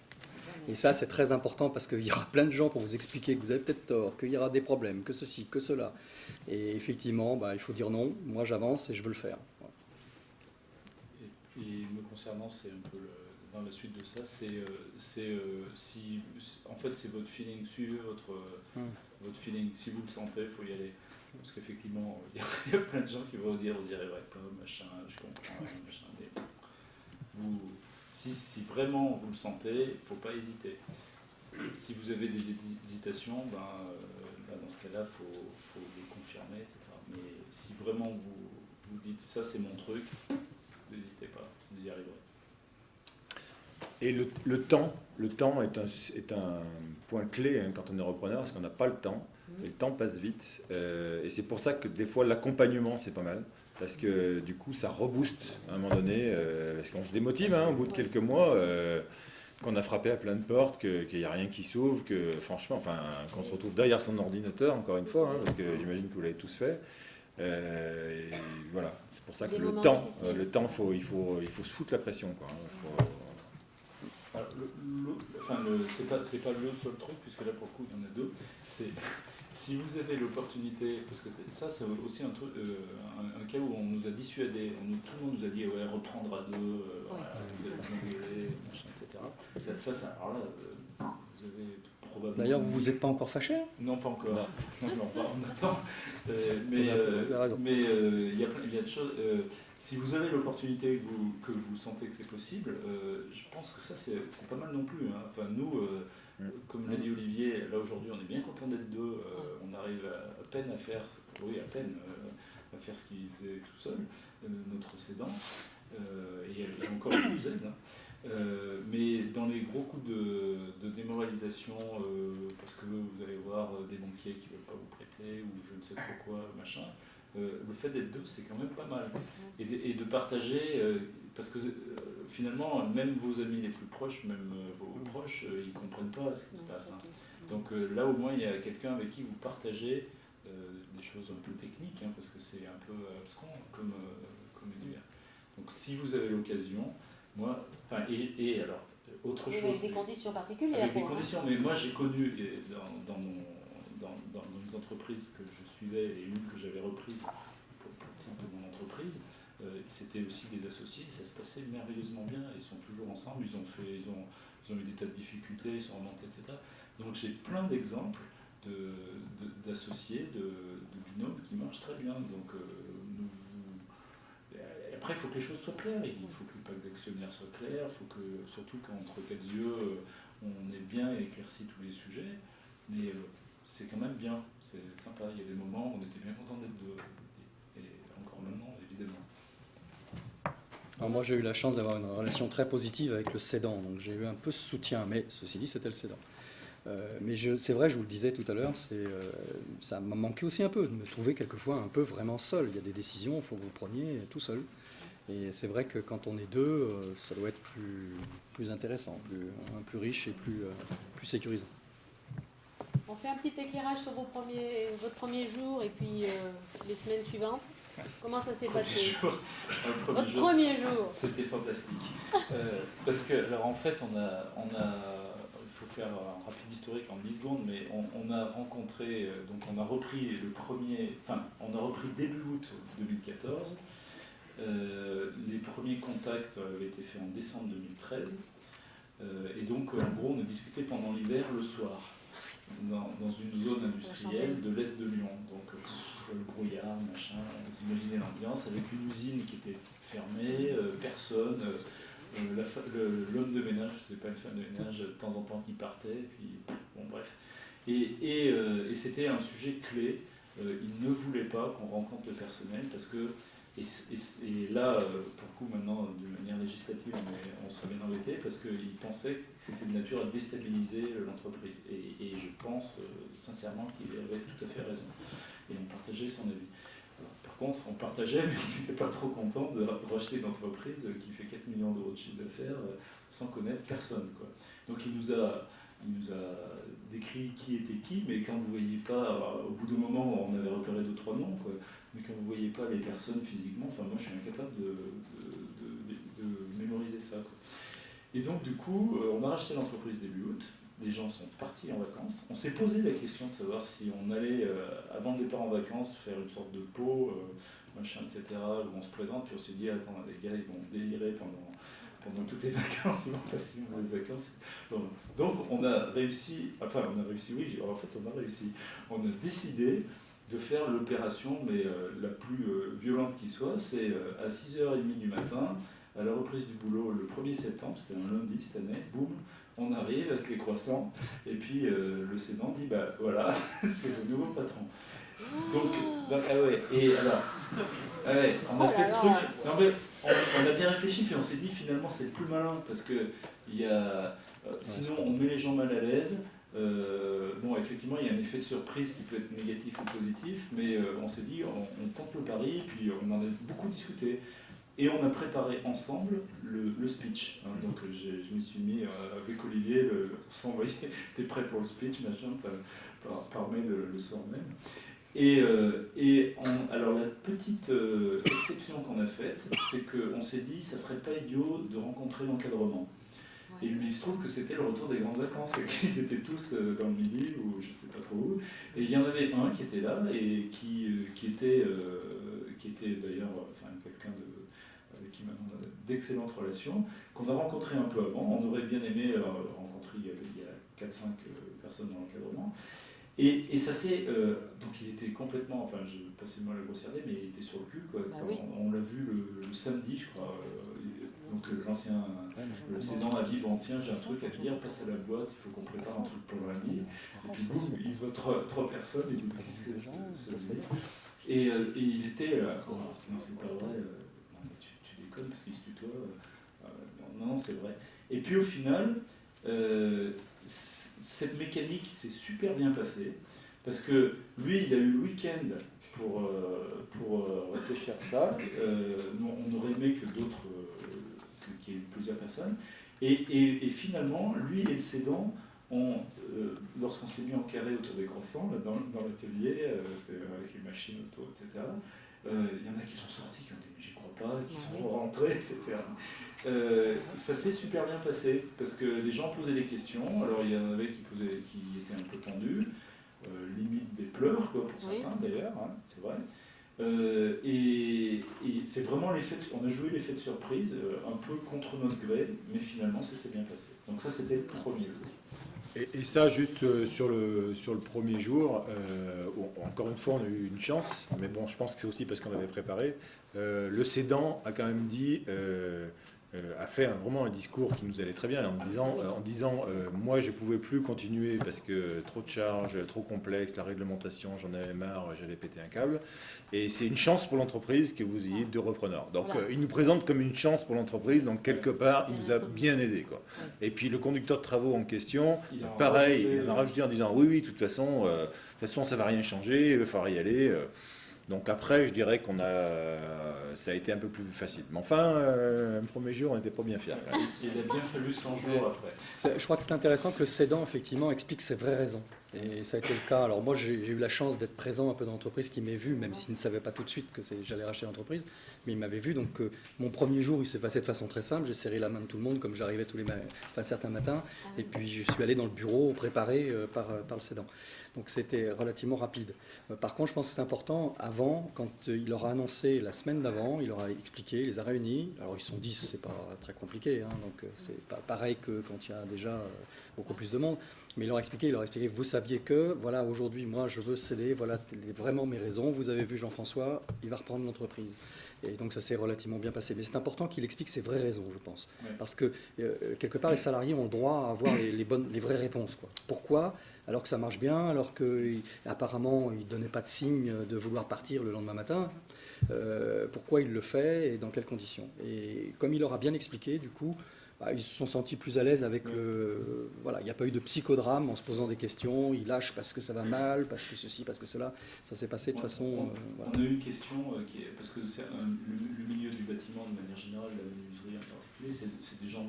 Et ça, c'est très important parce qu'il y aura plein de gens pour vous expliquer que vous avez peut-être tort, qu'il y aura des problèmes, que ceci, que cela. Et effectivement, il faut dire non, moi j'avance et je veux le faire. Et me concernant, c'est un peu dans la suite de ça, en fait c'est votre feeling, suivez votre feeling, si vous le sentez, il faut y aller. Parce qu'effectivement, il y a plein de gens qui vont dire, vous n'y arriverez pas, machin, je comprends, machin. Si vraiment vous le sentez, il ne faut pas hésiter. Si vous avez des hésitations, dans ce cas-là, il faut les confirmer, etc. Mais si vraiment vous dites ça c'est mon truc, n'hésitez pas, vous y arriverez. Et le temps est un point clé hein, quand on est repreneur, parce qu'on n'a pas le temps. Et le temps passe vite. Et c'est pour ça que des fois l'accompagnement c'est pas mal. Parce que du coup ça rebooste à un moment donné, parce qu'on se démotive hein, au bout de quelques mois, qu'on a frappé à plein de portes, qu'il n'y a rien qui s'ouvre, que franchement, qu'on se retrouve derrière son ordinateur encore une fois, hein, parce que j'imagine que vous l'avez tous fait. Et voilà, c'est pour ça que le temps, il faut se foutre la pression, quoi. Alors, c'est pas le seul truc, puisque là, pour le coup, il y en a deux. C'est si vous avez l'opportunité, parce que ça, c'est aussi un truc, un cas où on nous a dissuadés, tout le monde nous a dit, ouais, reprendre à deux, voilà, machin, etc. Alors là, vous avez probablement... D'ailleurs, vous vous êtes pas encore fâché? Non, pas encore. Non, on attend. Mais il y a de choses... si vous avez l'opportunité que vous sentez que c'est possible, je pense que ça, c'est pas mal non plus. Hein. Enfin, nous, comme l'a dit Olivier, là aujourd'hui, on est bien content d'être deux. On arrive à peine à faire, à faire ce qu'il faisait tout seul, notre cédant. Et encore, il nous aide. Hein. Mais dans les gros coups de démoralisation, parce que vous allez voir des banquiers qui ne veulent pas vous prêter, ou je ne sais trop quoi, machin, le fait d'être deux, c'est quand même pas mal. Et de partager, parce que finalement, même vos amis les plus proches, même vos proches, ils ne comprennent pas ce qui se passe. Hein. Donc là, au moins, il y a quelqu'un avec qui vous partagez des choses un peu techniques, hein, parce que c'est un peu abscon comme univers. Donc si vous avez l'occasion, moi, enfin, et alors, autre chose... Avec des conditions particulières. Avec des conditions, mais moi j'ai connu dans les entreprises que je suivais et une que j'avais reprise pour de mon entreprise, c'était aussi des associés, et ça se passait merveilleusement bien, ils sont toujours ensemble, ils ont eu des tas de difficultés, ils sont remontés, etc. Donc j'ai plein d'exemples d'associés, de binômes qui marchent très bien. Donc, après, il faut que les choses soient claires, il faut que le pacte d'actionnaires soit clair, il faut que, surtout qu'entre quatre yeux, on ait bien éclairci tous les sujets, mais c'est quand même bien, c'est sympa, il y a des moments où on était bien content d'être deux, et encore maintenant, évidemment. Alors moi j'ai eu la chance d'avoir une relation très positive avec le cédant, donc j'ai eu un peu ce soutien, mais ceci dit c'était le cédant. Mais c'est vrai, je vous le disais tout à l'heure, ça m'a manqué aussi un peu, de me trouver quelquefois un peu vraiment seul. Il y a des décisions, il faut que vous preniez tout seul. Et c'est vrai que quand on est deux, ça doit être plus intéressant, plus riche et plus sécurisant. On fait un petit éclairage sur votre premier jour et puis les semaines suivantes. Comment ça s'est passé? Votre premier jour. C'était fantastique. Parce que, alors en fait, il faut faire un rapide historique en 10 secondes, mais on a rencontré, donc on a repris on a repris début août 2014. Les premiers contacts avaient été faits en décembre 2013. Et donc, en gros, on a discuté pendant l'hiver le soir, dans une zone industrielle de l'est de Lyon. Donc, le brouillard, machin, vous imaginez l'ambiance, avec une usine qui était fermée, personne, l'homme de ménage, je ne sais pas, une femme de ménage, de temps en temps qui partait, et puis, bon, bref. Et c'était un sujet clé. Il ne voulait pas qu'on rencontre le personnel, parce que, et là, pour le coup, maintenant, d'une manière législative, on serait bien embêté, parce qu'il pensait que c'était de nature à déstabiliser l'entreprise. Et je pense sincèrement qu'il avait tout à fait raison. Et on partageait son avis. Alors, par contre, on partageait, mais on n'était pas trop content de racheter une entreprise qui fait 4 millions d'euros de chiffre d'affaires sans connaître personne, quoi. Donc il nous a décrit qui était qui, mais quand vous ne voyez pas, au bout d'un moment, on avait repéré 2-3 noms, quoi, mais quand vous ne voyez pas les personnes physiquement, enfin moi je suis incapable de mémoriser ça, quoi. Et donc du coup, on a racheté l'entreprise début août. Les gens sont partis en vacances. On s'est posé la question de savoir si on allait, avant le départ en vacances, faire une sorte de pot, machin, etc., où on se présente, puis on s'est dit, attends, les gars, ils vont délirer pendant toutes les vacances, ils vont passer une mauvaise vacances. Donc on a réussi, on a réussi. On a décidé de faire l'opération, mais la plus violente qui soit, c'est à 6h30 du matin, à la reprise du boulot, le 1er septembre, c'était un lundi cette année, boum, on arrive avec les croissants, et puis le cédant dit, bah voilà, c'est le nouveau patron. Donc ah ouais, et alors, on a fait le truc, non, mais on a bien réfléchi, puis on s'est dit, finalement, c'est plus malin, parce que sinon, on met les gens mal à l'aise. Bon, effectivement, il y a un effet de surprise qui peut être négatif ou positif, mais on s'est dit, on tente le pari, puis on en a beaucoup discuté. Et on a préparé ensemble le speech. Hein, donc je m'y suis mis avec Olivier, on s'envoyait, t'es prêt pour le speech, machin, par mail le soir même. Alors la petite exception qu'on a faite, c'est qu'on s'est dit, ça serait pas idiot de rencontrer l'encadrement. Et il se trouve que c'était le retour des grandes vacances, et qu'ils étaient tous dans le Midi, ou je ne sais pas trop où. Et il y en avait un qui était là, et qui était d'ailleurs quelqu'un avec qui maintenant on a d'excellentes relations, qu'on a rencontré un peu avant. On aurait bien aimé rencontrer, il y a 4-5 personnes dans l'encadrement. Et ça s'est... donc il était complètement... Enfin, je passais moi la grossièreté, mais il était sur le cul, quoi. Oui. On l'a vu le samedi, je crois. Donc l'ancien... Le cédant a dit, bon tiens, j'ai un truc à te dire, passe à la boîte, il faut qu'on prépare un truc pour lundi. Et puis boum, il voit trois personnes, il dit, qu'est-ce que c'est celui-là ? Et il était... oh, non, c'est pas vrai. Non, mais tu déconnes parce qu'il se tutoie. Non, c'est vrai. Et puis au final... cette mécanique s'est super bien passée parce que lui, il a eu le week-end pour réfléchir à ça. On aurait aimé que d'autres, qu'il y ait plusieurs personnes. Et finalement, lui et le cédant, lorsqu'on s'est mis en carré autour des croissants, là, dans l'atelier, c'était avec les machines auto, etc., il y en a qui sont sortis, qui ont dit « j'y crois pas », qui sont rentrés, etc. Ça s'est super bien passé parce que les gens posaient des questions. Alors il y en avait qui étaient un peu tendus, limite des pleurs, quoi, pour certains d'ailleurs, hein, c'est vrai. Et c'est vraiment on a joué l'effet de surprise un peu contre notre gré, mais finalement ça s'est bien passé. Donc ça c'était le premier jour. Et ça, juste sur le premier jour, encore une fois, on a eu une chance, mais bon, je pense que c'est aussi parce qu'on avait préparé. Le cédant a quand même dit, a fait vraiment un discours qui nous allait très bien, en disant moi, je ne pouvais plus continuer parce que trop de charges, trop complexe, la réglementation, j'en avais marre, j'allais péter un câble. Et c'est une chance pour l'entreprise que vous ayez 2 repreneurs. Donc, il nous présente comme une chance pour l'entreprise, donc quelque part, il nous a bien aidés, quoi. Et puis, le conducteur de travaux en question, pareil, il en a rajouté en disant oui, de toute façon, ça ne va rien changer, il va falloir y aller. Donc après, je dirais ça a été un peu plus facile. Mais enfin, le premier jour, on n'était pas bien fiers. Il a bien fallu 100 jours après. Je crois que c'est intéressant que le cédant, effectivement, explique ses vraies raisons. Et ça a été le cas. Alors moi, j'ai eu la chance d'être présent un peu dans l'entreprise qui m'ait vu, même s'il ne savait pas tout de suite que j'allais racheter l'entreprise, mais il m'avait vu. Donc mon premier jour, il s'est passé de façon très simple. J'ai serré la main de tout le monde comme j'arrivais certains matins. Et puis je suis allé dans le bureau préparé par le cédant. Donc c'était relativement rapide. Par contre, je pense que c'est important, avant, quand il leur a annoncé la semaine d'avant, il leur a expliqué, il les a réunis. Alors ils sont 10, c'est pas très compliqué, hein, donc c'est pas pareil que quand il y a déjà beaucoup plus de monde. Mais il leur a expliqué, vous saviez que, voilà, aujourd'hui, moi, je veux céder, voilà vraiment mes raisons. Vous avez vu Jean-François, il va reprendre l'entreprise. Et donc ça s'est relativement bien passé. Mais c'est important qu'il explique ses vraies raisons, je pense. Ouais. Parce que, quelque part, les salariés ont le droit à avoir les vraies réponses, quoi. Pourquoi ? Alors que ça marche bien, alors qu'apparemment, il ne donnait pas de signe de vouloir partir le lendemain matin. Pourquoi il le fait et dans quelles conditions ? Et comme il leur a bien expliqué, du coup, ils se sont sentis plus à l'aise avec le... Voilà, il n'y a pas eu de psychodrame en se posant des questions. Ils lâchent parce que ça va mal, parce que ceci, parce que cela. Ça s'est passé de façon... On a eu une question, parce que le milieu du bâtiment, de manière générale, la menuiserie en particulier, c'est des gens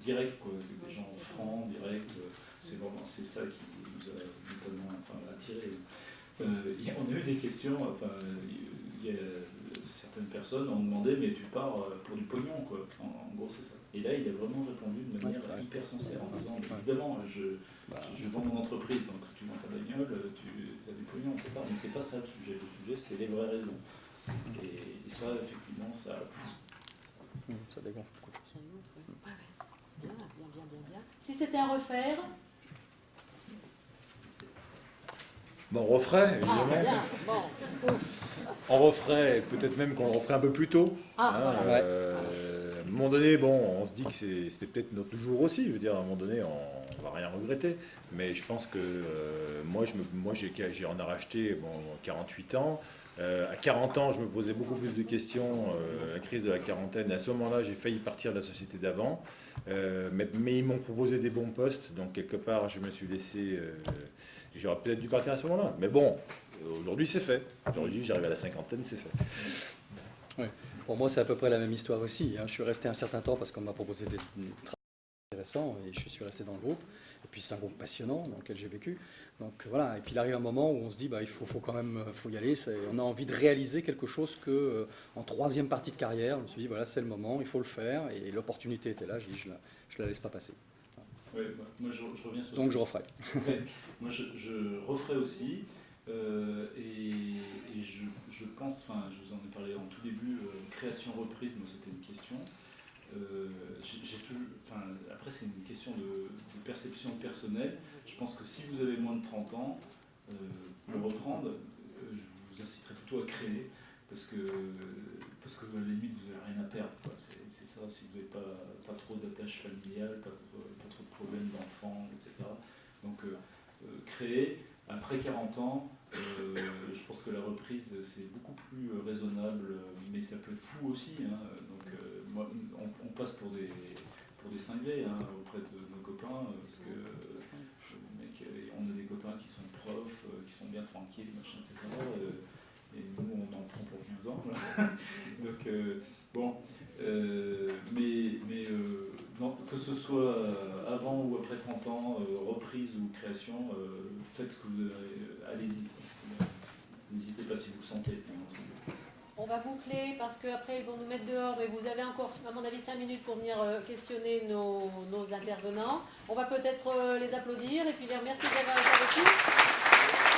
directs, quoi, des gens francs, directs. C'est ça qui nous a notamment attirés. On a eu des questions, certaines personnes ont demandé, mais tu pars pour du pognon, quoi. En gros, c'est ça. Et là, il a vraiment répondu de manière hyper sincère en disant, évidemment, je vends mon entreprise, donc tu vends ta bagnole, tu as du pognon, etc. Mais c'est pas ça le sujet. Le sujet, c'est les vraies raisons. Et ça, effectivement, ça dégonfle beaucoup de choses. Bien. Si c'était à refaire... Bon, on referait, évidemment. On referait, peut-être même qu'on le referait un peu plus tôt. À un moment donné, on se dit que c'était peut-être notre jour aussi. Je veux dire, à un moment donné, on ne va rien regretter. Mais je pense que moi, j'en ai racheté 48 ans. À 40 ans, je me posais beaucoup plus de questions, la crise de la quarantaine. À ce moment-là, j'ai failli partir de la société d'avant. Mais ils m'ont proposé des bons postes. Donc, quelque part, je me suis laissé... J'aurais peut-être dû partir à ce moment-là. Mais bon, aujourd'hui, c'est fait. Aujourd'hui, j'arrive à la cinquantaine, c'est fait. Oui. Pour moi, c'est à peu près la même histoire aussi. Je suis resté un certain temps parce qu'on m'a proposé des travaux intéressants et je suis resté dans le groupe. Et puis c'est un groupe passionnant dans lequel j'ai vécu. Donc voilà, et puis il arrive un moment où on se dit, il faut quand même y aller. On a envie de réaliser quelque chose que, en troisième partie de carrière, je me suis dit, voilà, c'est le moment, il faut le faire. Et l'opportunité était là, je dis, je la laisse pas passer. Ouais, moi je reviens sur donc je referai. Ouais, moi je referai aussi. Et je pense, enfin je vous en ai parlé en tout début, création-reprise, moi c'était une question. Après c'est une question de perception personnelle. Je pense que si vous avez moins de 30 ans, pour reprendre, je vous inciterai plutôt à créer, parce que à la limite vous n'avez rien à perdre. C'est ça, si vous n'avez pas trop d'attaches familiales, pas trop de problèmes d'enfants, etc. Donc créer. Après 40 ans, je pense que la reprise c'est beaucoup plus raisonnable, mais ça peut être fou aussi. Hein. Donc, moi, on passe pour des cinglés auprès de nos copains, parce que on a des copains qui sont profs, qui sont bien tranquilles, machin, etc. Et nous, on en prend pour 15 ans. Donc, bon. Que ce soit avant ou après 30 ans, reprise ou création, faites ce que vous allez-y. N'hésitez pas si vous le sentez. On va boucler parce qu'après ils vont nous mettre dehors et vous avez encore, à mon avis, 5 minutes pour venir questionner nos intervenants. On va peut-être les applaudir et puis les remercier d'avoir été avec nous.